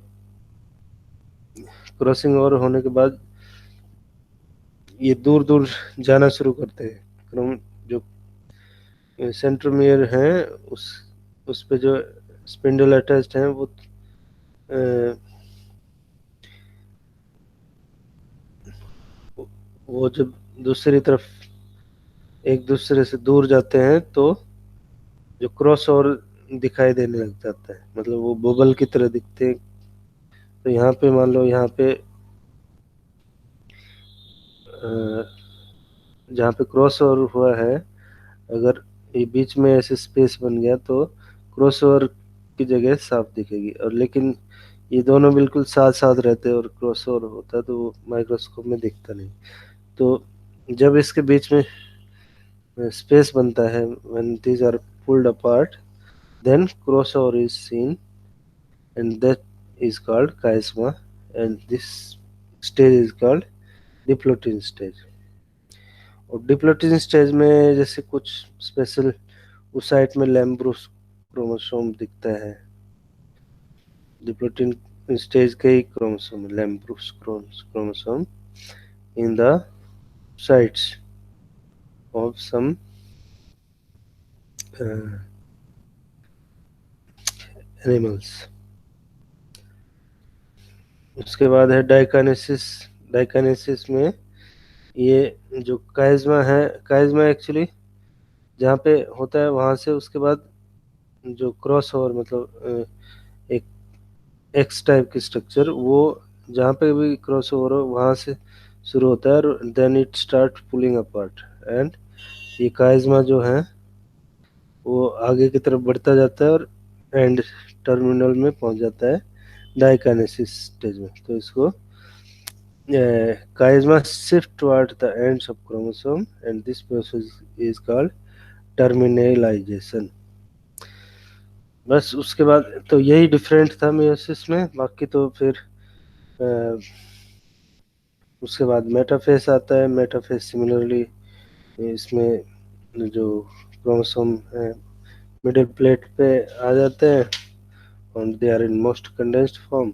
क्रॉसिंग ओवर होने के बाद ये दूर दूर जाना शुरू करते हैं, जो सेंट्रोमियर हैं उस पे जो स्पिंडल अटैच्ड हैं, अ, वो जब दूसरी तरफ एक दूसरे से दूर जाते हैं, तो जो क्रॉस ओवर दिखाई देने लग जाता है, मतलब वो बबल की तरह दिखते हैं। तो यहाँ पे मान लो, यहाँ पे जहाँ पे क्रॉस ओवर हुआ है, अगर ये बीच में ऐसे स्पेस बन गया, तो क्रॉस ओवर की जगह साफ दिखेगी। और लेकिन ये दोनों बिल्कुल साथ साथ रहते हैं और क्रॉस ओवर होता है, तो वो माइक्रोस्कोप में दिखता नहीं। तो जब इसके बीच में स्पेस बनता है, when these are pulled apart, then crossover is seen, and that is called chiasma, and this stage is called diplotene stage. और डिप्लोटिन स्टेज में जैसे कुछ स्पेशल, उस साइट में लैम्ब्रूस क्रोमोसोम दिखता है। डिप्लोटिन स्टेज के ही chromosome, lampbrush chromosome in the sites of some animals. उसके बाद है डाइकानेसिस। डाइकानेसिस में ये जो काइज़मा है, काइज़मा एक्चुअली जहाँ पे होता है वहाँ से उसके बाद जो क्रॉस ओवर मतलब एक एक्स टाइप की स्ट्रक्चर, वो जहाँ पे भी क्रॉस ओवर हो वहाँ से शुरू होता है और then it start pulling apart, and ये काइज़मा जो है वो आगे की तरफ बढ़ता जाता है और एंड टर्मिनल में पहुंच जाता है डाइकानेसिस स्टेज में। तो इसको chiasma shift toward the ends of chromosome and this process is called terminalization। बस उसके बाद तो यही डिफरेंट था मेयोसिस में। बाकी तो फिर अ, उसके बाद मेटाफेस आता है। मेटाफेस सिमिलरली इसमें जो क्रोमोसोम है मिडिल प्लेट पे आ जाते हैं और they are in most condensed form.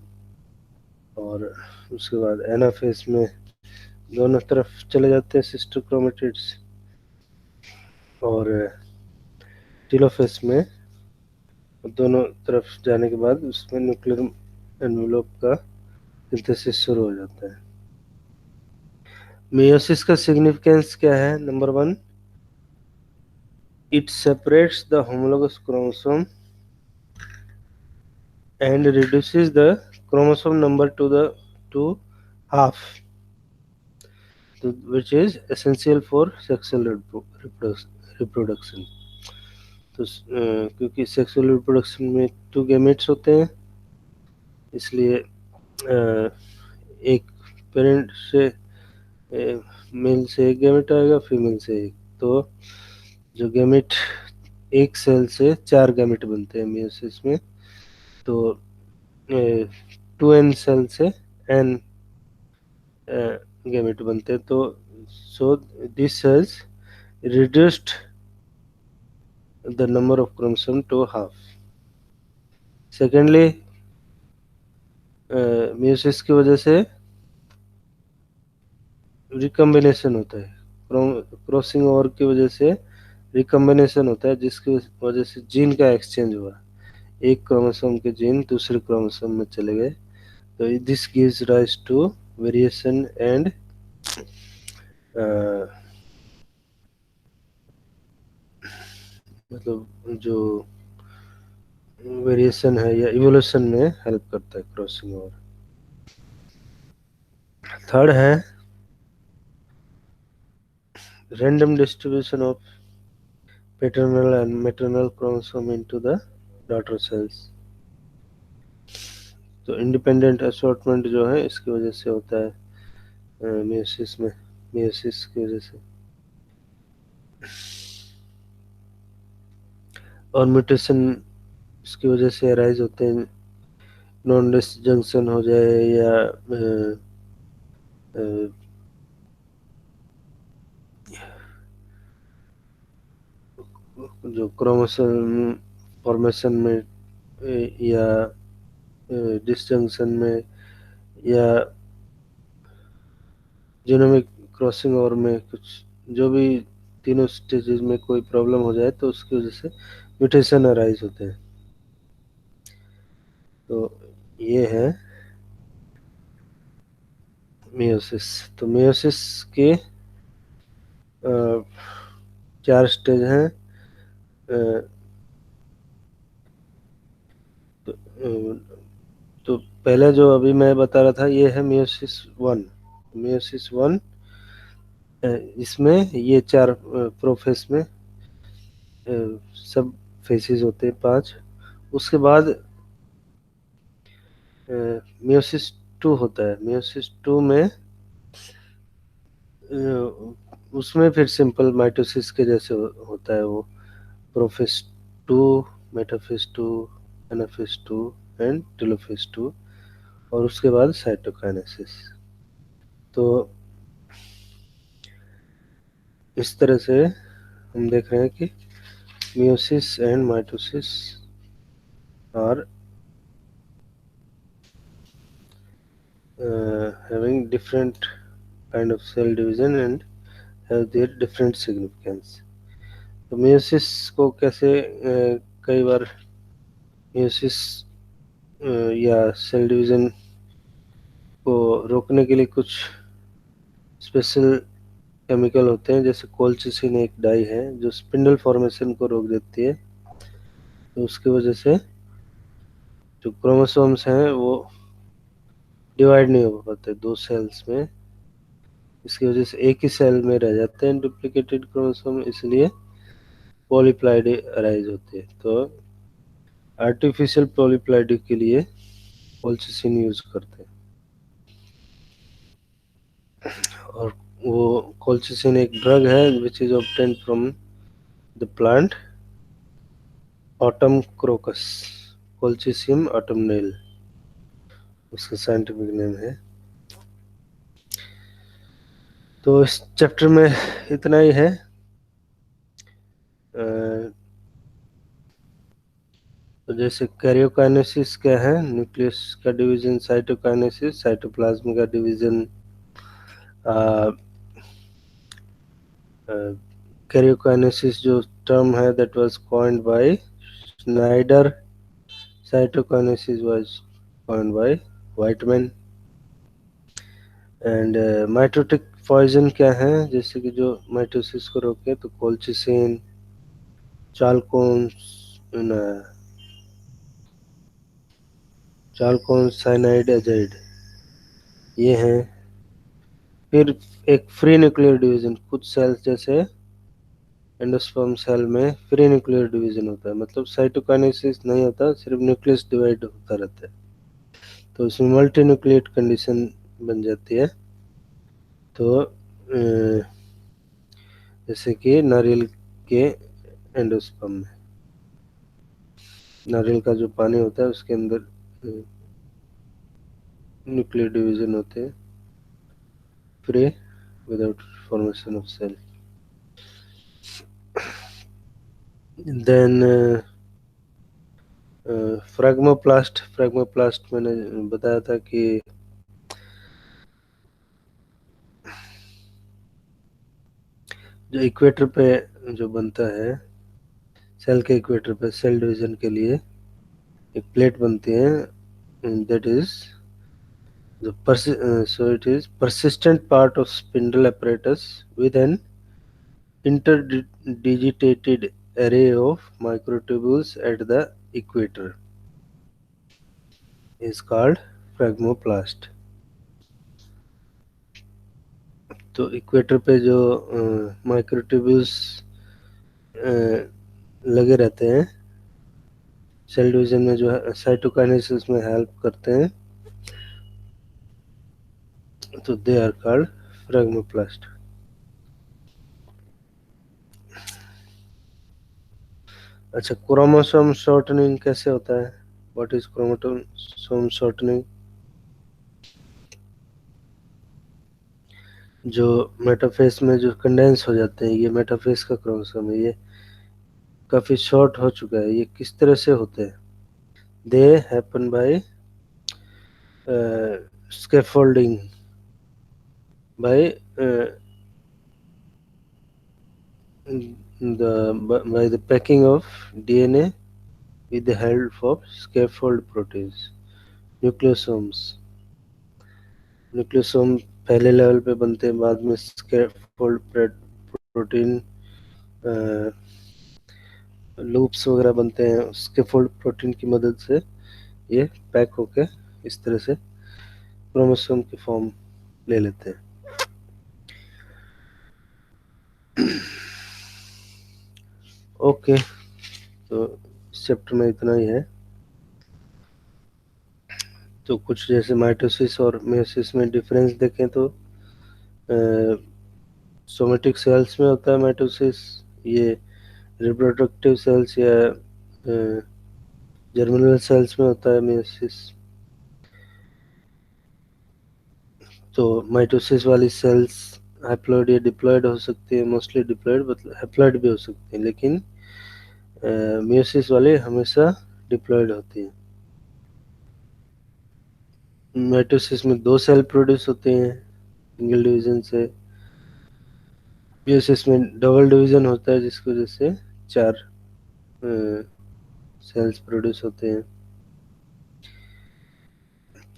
और उसके बाद एनाफेस में दोनों तरफ चले जाते हैं सिस्टर क्रोमेटिड्स, और टेलोफेस में दोनों तरफ जाने के बाद उसमें न्यूक्लियर एनवेलोप का सिंथेसिस शुरू हो जाता है। मेयोसिस का सिग्निफिकेंस क्या है? Number one, it separates the homologous chromosome and reduces the chromosome number to half, which is essential for sexual reproduction। तो क्योंकि सेक्सुअल रिप्रोडक्शन में टू गैमेट्स होते हैं, इसलिए एक पेरेंट से मेल से एक गैमेट आएगा, फीमेल से एक। तो जो गैमेट एक सेल से चार गैमेट बनते हैं मियोसिस में, तो 2n सेल से n गैमेट बनते हैं। तो so this has reduced the number of chromosome to half। Secondly, meiosis की वजह से रिकम्बिनेशन होता है। क्रॉसिंग ओवर की वजह से रिकम्बिनेशन होता है, जिसकी वजह से जीन का एक्सचेंज हुआ। एक क्रोमोसोम के जीन दूसरे क्रोमोसोम में चले गए। तो this gives rise to variation and मतलब जो वेरिएशन है या इवोल्यूशन में हेल्प करता है क्रॉसिंग ओवर। थर्ड है random distribution of paternal and maternal chromosome into the daughter cells. तो इंडिपेंडेंट असॉर्टमेंट जो है इसकी वजह से होता है मियोसिस में, मियोसिस की वजह से। और म्यूटेशन इसकी वजह से अराइज होते हैं, नॉन जंक्शन हो जाए या अ, जो क्रोमोसोम फॉर्मेशन में या डिसजंक्शन में या जीनोमिक क्रॉसिंग ओवर में कुछ जो भी तीनों स्टेजेस में कोई प्रॉब्लम हो जाए तो उसकी वजह से म्यूटेशन अराइज होते हैं। तो ये है मियोसिस। तो मियोसिस के अ, चार स्टेज हैं। अ, तो, तो पहले जो अभी मैं बता रहा था ये है मियोसिस वन। मियोसिस वन, इसमें ये चार प्रोफेस में सब फेसेस होते हैं पांच। उसके बाद मियोसिस टू होता है। मियोसिस टू में उसमें फिर सिंपल माइटोसिस के जैसे होता है वो। Prophase two, metaphase two, anaphase two and telophase two, और उसके बाद साइटोकाइनेसिस। तो इस तरह से हम देख रहे हैं कि meiosis and mitosis are having different kind of cell division and have their different significance। तो meiosis को कैसे कई बार म्यूसिस या सेल डिवीजन को रोकने के लिए कुछ स्पेशल केमिकल होते हैं, जैसे कोलचिसिन एक डाई है जो स्पिंडल फॉर्मेशन को रोक देती है। तो उसकी वजह से जो क्रोमोसोम्स हैं वो डिवाइड नहीं हो पाते दो सेल्स में। इसकी वजह से एक ही सेल में रह जाते हैं डुप्लीकेटेड क्रोमोसोम, इसलिए पॉलीप्लाइडी अराइज होती है। तो आर्टिफिशियल पॉलीप्लाइडी के लिए कोलचिसिन यूज करते हैं। और वो कोलचिसिन एक ड्रग है which is obtained from the plant autumn crocus, Colchicum autumnale उसका साइंटिफिक नेम है। तो इस चैप्टर में इतना ही है। तो जैसे कैरियोकाइनेसिस क्या है, न्यूक्लियस का डिवीजन, साइटोकाइनेसिस साइटोप्लाज्म का डिवीजन। कैरियोकाइनेसिस जो टर्म है that was coined by Snyder, cytokinesis was coined by Whitman. And mitotic poison क्या है, जैसे कि जो माइटोसिस को रोके, तो colchicine, chalcones, chalcone cyanide azide, ये हैं। फिर एक फ्री न्यूक्लियर डिवीजन, कुछ सेल्स जैसे एंडोस्पर्म सेल में फ्री न्यूक्लियर डिवीजन होता है, मतलब साइटोकाइनेसिस नहीं होता, सिर्फ न्यूक्लियस डिवाइड होता रहता है। तो इसमें मल्टी न्यूक्लिएट कंडीशन बन जाती है। तो जैसे कि नारियल के एंडोस्पर्म में, नारियल का जो पानी होता है उसके अंदर न्यूक्लियर डिवीजन होते हैं, free without formation of cell. Then phragmoplast, phragmoplast मैंने बताया था कि जो इक्वेटर पे जो बनता है, सेल के इक्वेटर पे सेल डिवीजन के लिए एक प्लेट बनती है, that is so it is persistent part of spindle apparatus with an interdigitated array of microtubules at the equator is called phragmoplast। तो इक्वेटर पे जो माइक्रोट्यूब्यूल्स लगे रहते हैं सेल डिवीजन में, जो है साइटोकाइनेसिस में हेल्प करते हैं, तो दे आर कॉल्ड फ्रैग्मोप्लास्ट। अच्छा, क्रोमोसोम शॉर्टनिंग कैसे होता है? What is chromosome shortening? जो मेटाफेस में जो कंडेंस हो जाते हैं, ये मेटाफेस का क्रोमोसोम है, ये काफी शॉर्ट हो चुका है। ये किस तरह से होते हैं? They happen by scaffolding, by by the packing of DNA with the help of scaffold proteins, nucleosomes. Nucleosome पहले लेवल पे बनते हैं, बाद में स्कैफोल्ड प्रोटीन लूप्स वगैरह बनते हैं, स्कैफोल्ड प्रोटीन की मदद से ये पैक होके इस तरह से क्रोमोसोम की फॉर्म ले लेते हैं। ओके, तो इस चैप्टर में इतना ही है। तो कुछ जैसे माइटोसिस और मेयोसिस में डिफरेंस देखें तो सोमेटिक सेल्स में होता है माइटोसिस, ये रिप्रोडक्टिव सेल्स या जर्मिनल सेल्स में होता है मेयोसिस। तो माइटोसिस वाली सेल्स हैप्लॉइड या डिप्लॉइड हो सकती है, मोस्टली डिप्लॉइड, मतलब हैप्लॉइड भी हो सकती है, लेकिन मेयोसिस वाली हमेशा डिप्लॉइड होती है। माइटोसिस में दो सेल प्रोड्यूस होते हैं सिंगल डिवीजन से, मेयोसिस में डबल डिवीजन होता है जिसकी वजह से चार सेल्स प्रोड्यूस होते हैं।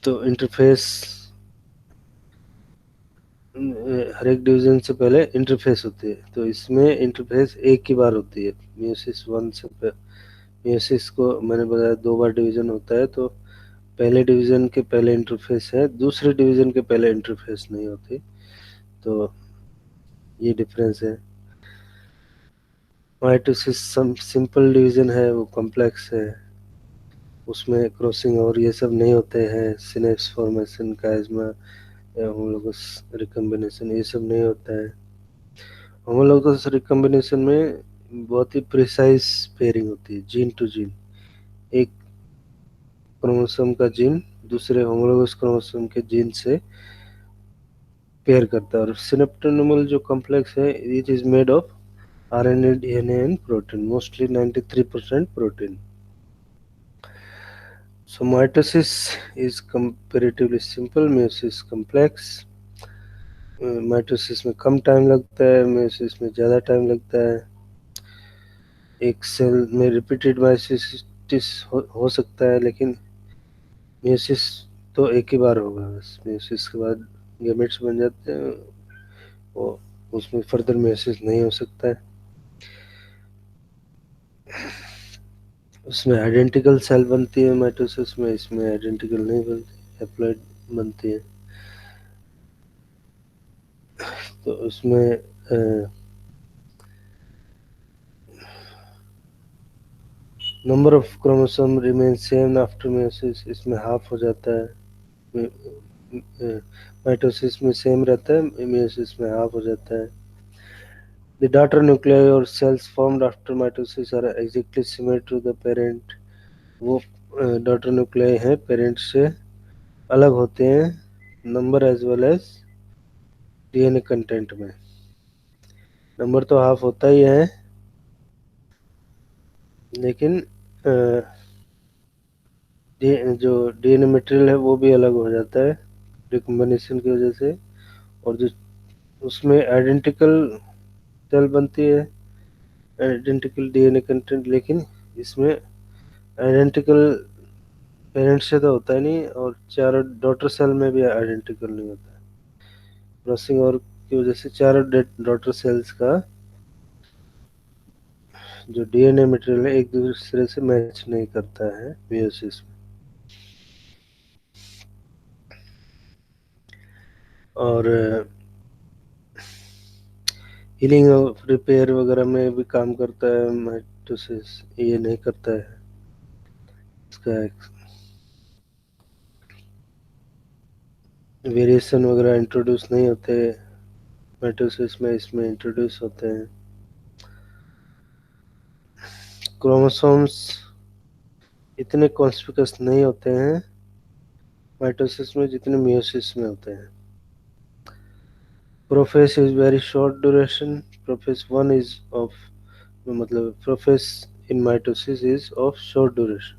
तो इंटरफेस, हर एक डिवीजन से पहले इंटरफेस होती है, तो इसमें इंटरफेस एक ही बार होती है। म्यूसिस वन से म्यूसिस को मैंने बताया 2 बार डिवीजन होता है, तो पहले डिवीजन के पहले इंटरफेस है, दूसरे डिवीजन के पहले इंटरफेस नहीं होती। तो ये डिफरेंस है। माइटोसिस सिंपल डिवीजन है, वो कॉम्प्लेक्स है, उसमें क्रॉसिंग और ये सब नहीं होते हैं, सिनेप्स फॉर्मेशन, काइज़मा या होमोलोगस रिकॉम्बिनेशन, ये सब नहीं होता है। होमोलोगस रिकॉम्बिनेशन में बहुत ही प्रिसाइज पेयरिंग होती है, जीन टू जीन। एक क्रोमोसोम का जीन दूसरे होमोलोगस क्रोमोसोम के जीन से पेयर करता है। और सिनेप्टोनोमल जो कॉम्प्लेक्स है, it is made of RNA, DNA and protein, mostly 93% protein. So mitosis is comparatively simple, meiosis complex. Mitosis में कम टाइम लगता है, मेयोसिस में ज़्यादा टाइम लगता है। एक सेल में रिपीटेड माइटोसिस हो सकता है, लेकिन मेयोसिस तो एक ही बार होगा बस। मेयोसिस के बाद गैमेट्स बन जाते हैं, वो उसमें फर्दर मेयोसिस नहीं हो सकता है। उसमें आइडेंटिकल सेल बनती है माइटोसिस में, इसमें आइडेंटिकल नहीं बनती, हैप्लॉइड बनती है। तो उसमें number of chromosome remain same after meiosis, इसमें हाफ हो जाता है। माइटोसिस में सेम रहता है, मेयोसिस में हाफ हो जाता है। द डॉटर न्यूक्लियाई और cells formed after mitosis are exactly similar to the parent. वो डॉटर न्यूक्लियाई हैं, पेरेंट से अलग होते हैं, number as well as DNA content में। नंबर तो हाफ होता ही है, लेकिन जो DNA मटेरियल है वो भी अलग हो जाता है रिकॉम्बिनेशन की वजह से। और जो उसमें आइडेंटिकल सेल बनती है, आइडेंटिकल DNA कंटेंट, लेकिन इसमें आइडेंटिकल पेरेंट्स से तो होता ही नहीं, और चारों डॉटर सेल में भी आइडेंटिकल नहीं होता है। क्रॉसिंग और की वजह से चारों डॉटर सेल्स का जो DNA मटेरियल है एक दूसरे से मैच नहीं करता है मेयोसिस में। और हीलिंग और रिपेयर वगैरह में भी काम करता है माइटोसिस, ये नहीं करता है। इसका वेरिएशन वगैरह इंट्रोड्यूस नहीं होते माइटोसिस में, इसमें इंट्रोड्यूस होते हैं। क्रोमोसोम्स इतने कॉन्स्पिकस नहीं होते हैं माइटोसिस में जितने मियोसिस में होते हैं। Prophase is very short duration, prophase one is of, मतलब prophase in mitosis is of short duration,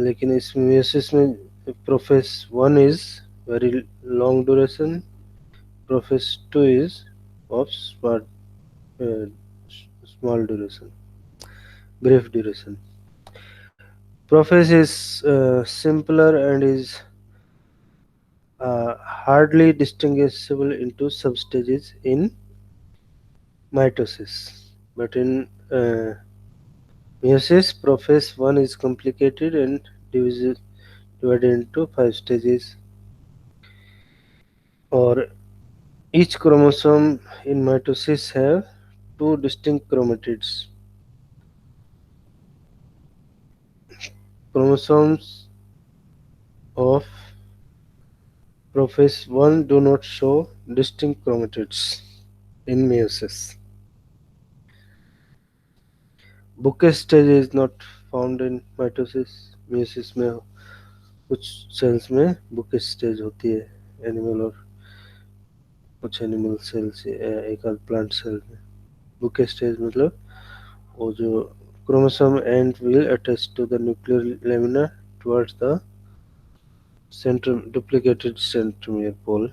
लेकिन इस मियोसिस में prophase one is very long duration, prophase two is of small duration, brief duration. Prophase is simpler and is hardly distinguishable into substages in mitosis. But in meiosis, prophase 1 is complicated and divided into 5 stages. Or each chromosome in mitosis have two distinct chromatids. Chromosomes of prophase 1 do not show distinct chromatids in meiosis. Bouquet stage is not found in mitosis. Meiosis में कुछ sales में bouquet stage होती है, animal और कुछ animal cells, एक आध plant cell में। बुके स्टेज मतलब वो जो chromosome end will attach to the nuclear lamina towards the center duplicated centromere pole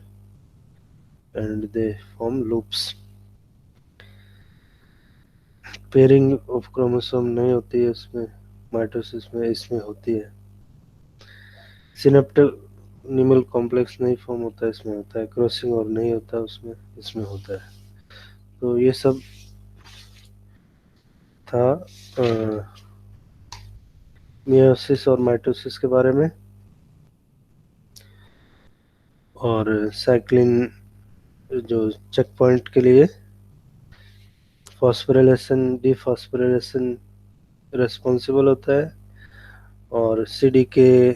and they form loops. Pairing of chromosome नहीं होती है उसमें, माइटोसिस में, इसमें होती है। सिनेप्टोनिमल कॉम्प्लेक्स नहीं फॉर्म होता है, इसमें होता है। क्रॉसिंग और नहीं होता उसमें, इसमें होता है। तो ये सब था मियोसिस और माइटोसिस के बारे में। और साइक्लिन जो चेक पॉइंट के लिए फॉस्फोरिलेशन डिफॉस्फोरिलेशन रिस्पॉन्सिबल होता है, और सीडीके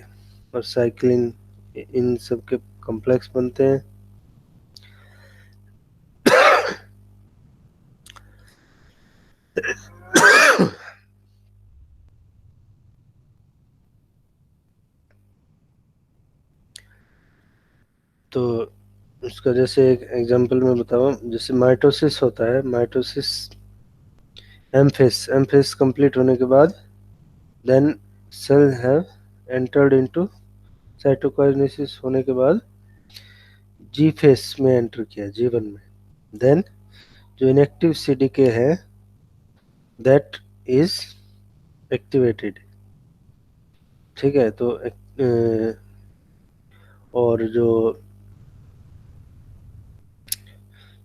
और साइक्लिन इन सब के कॉम्प्लेक्स बनते हैं। तो उसका जैसे एक एग्जांपल मैं बताऊं, जैसे माइटोसिस होता है, माइटोसिस एम फेस कंप्लीट होने के बाद then cell have entered into cytokinesis होने के बाद जी फेस में एंटर किया, जीवन में। देन जो इनएक्टिव सीडीके है दैट इज एक्टिवेटेड। ठीक है, तो और जो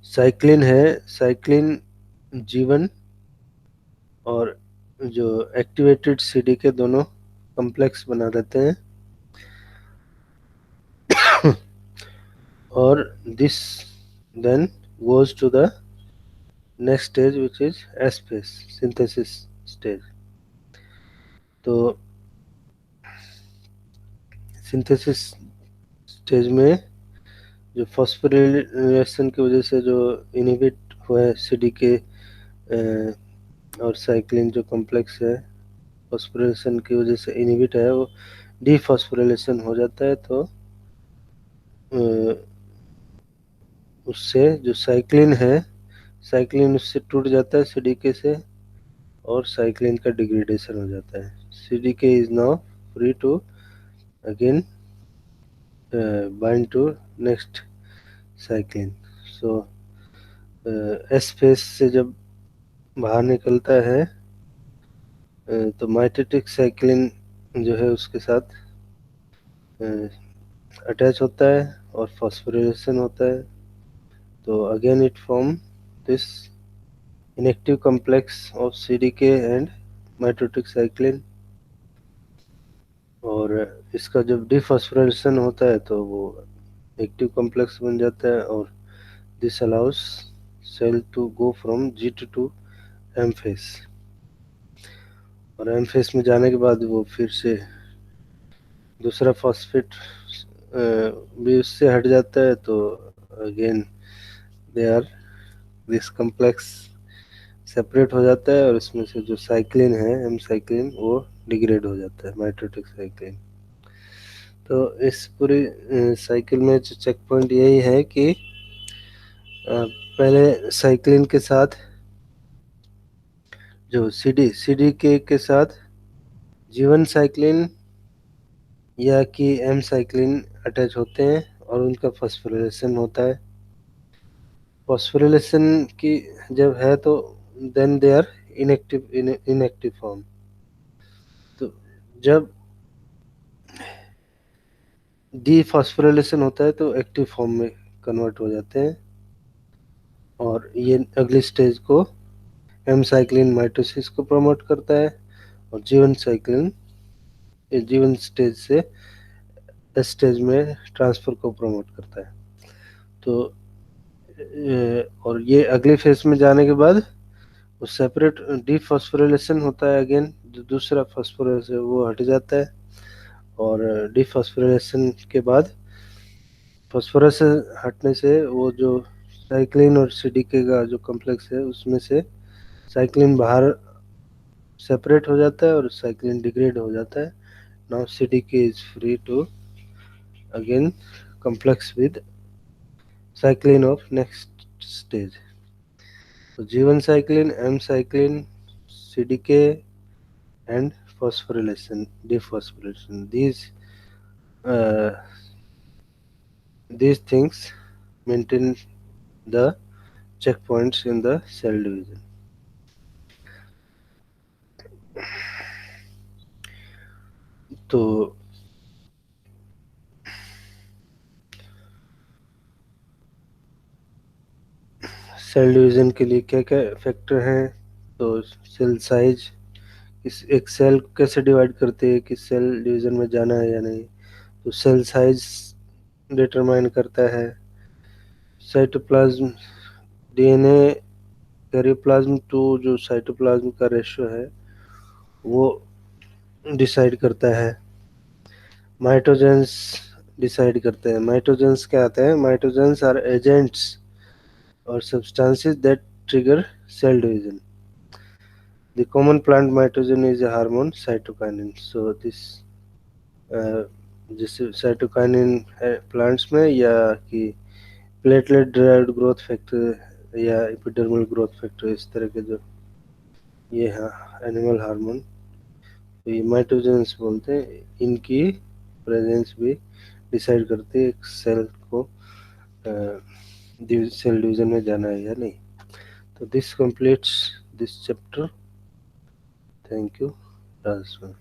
साइक्लिन है, साइक्लिन जीवन और जो एक्टिवेटेड सीडीके दोनों कॉम्प्लेक्स बना देते हैं। और this then goes to the next stage which is S phase, synthesis stage। तो सिंथेसिस स्टेज में जो फॉस्फोरिलेशन की वजह से जो इनहिबिट हुआ है सीडीके और साइक्लिन जो कॉम्प्लेक्स है, फॉस्फोरिलेशन की वजह से इनहिबिट है, वो डीफॉस्फोरिलेशन हो जाता है। तो उससे जो साइक्लिन है, साइक्लिन उससे टूट जाता है सीडीके से, और साइक्लिन का डिग्रेडेशन हो जाता है। CDK is now free to again bind to next cyclin. So S phase से जब बाहर निकलता है तो माइटोटिक साइक्लिन जो है उसके साथ अटैच होता है और फॉस्फोरिलेशन होता है। तो again it form this inactive complex of CDK and mitotic cyclin. और इसका जब डिफॉस्फोरिलेशन होता है तो वो एक्टिव कॉम्प्लेक्स बन जाता है, और this allows cell to go from G to M phase. और एम फेस में जाने के बाद वो फिर से दूसरा फॉस्फेट भी उससे हट जाता है। तो again they are this complex separate हो जाता है, और इसमें से जो साइक्लिन है, एम साइक्लिन, वो डिग्रेड हो जाता है, माइटोटिक साइक्लिन। तो इस पूरी साइकिल में जो चेक पॉइंट यही है कि पहले साइक्लिन के साथ जो सी डी के साथ जीवन साइक्लिन या कि एम साइक्लिन अटैच होते हैं, और उनका फॉस्फोरिलेशन होता है। फॉस्फोरिलेशन की जब है तो then they are inactive form. तो जब डी फॉस्फोरिलेशन होता है तो एक्टिव फॉर्म में कन्वर्ट हो जाते हैं, और ये अगली स्टेज को एम साइक्लिन माइटोसिस को प्रमोट करता है, और जीवन साइक्लिन जीवन स्टेज से एस स्टेज में ट्रांसफर को प्रमोट करता है। तो और ये अगले फेज में जाने के बाद वो सेपरेट डिफॉस्फोरिलेशन होता है। अगेन जो दूसरा फॉस्फोरस है वो हट जाता है, और डिफॉस्फोरिलेशन के बाद फॉस्फोरस हटने से वो जो साइक्लिन और सीडीके का जो कॉम्प्लेक्स है उसमें से साइक्लिन बाहर सेपरेट हो जाता है, और साइक्लिन डिग्रेड हो जाता है। Now CDK is free to again complex with cyclin of next stage। तो जीवन cyclin, M cyclin, CDK and phosphorylation, dephosphorylation. Uh, these things maintain the checkpoints in the cell division। तो cell division के लिए क्या क्या factor हैं? तो cell size, इस एक सेल कैसे डिवाइड करते हैं कि सेल डिवीजन में जाना है या नहीं, तो सेल साइज डिटरमाइन करता है। साइटोप्लाज्म, डीएनए पेरिप्लाज्म टू जो साइटोप्लाज्म का रेशियो है वो डिसाइड करता है। माइटोजेंस डिसाइड करते हैं। माइटोजेंस क्या आते हैं? माइटोजेंस आर एजेंट्स और substances that trigger cell division. The common plant mitogen is a hormone cytokinin. So this जैसे साइटोकाइनिन है प्लांट्स में, या कि प्लेटलेट ड्राइव्ड ग्रोथ फैक्टर या एपिडर्मल ग्रोथ फैक्टर, इस तरह के जो ये है एनिमल हार्मोन, तो ये माइटोजेंस बोलते हैं। इनकी प्रेजेंस भी डिसाइड करती है एक सेल को सेल डिवीजन में जाना है या नहीं। तो this completes this chapter. Thank you Rajasthan.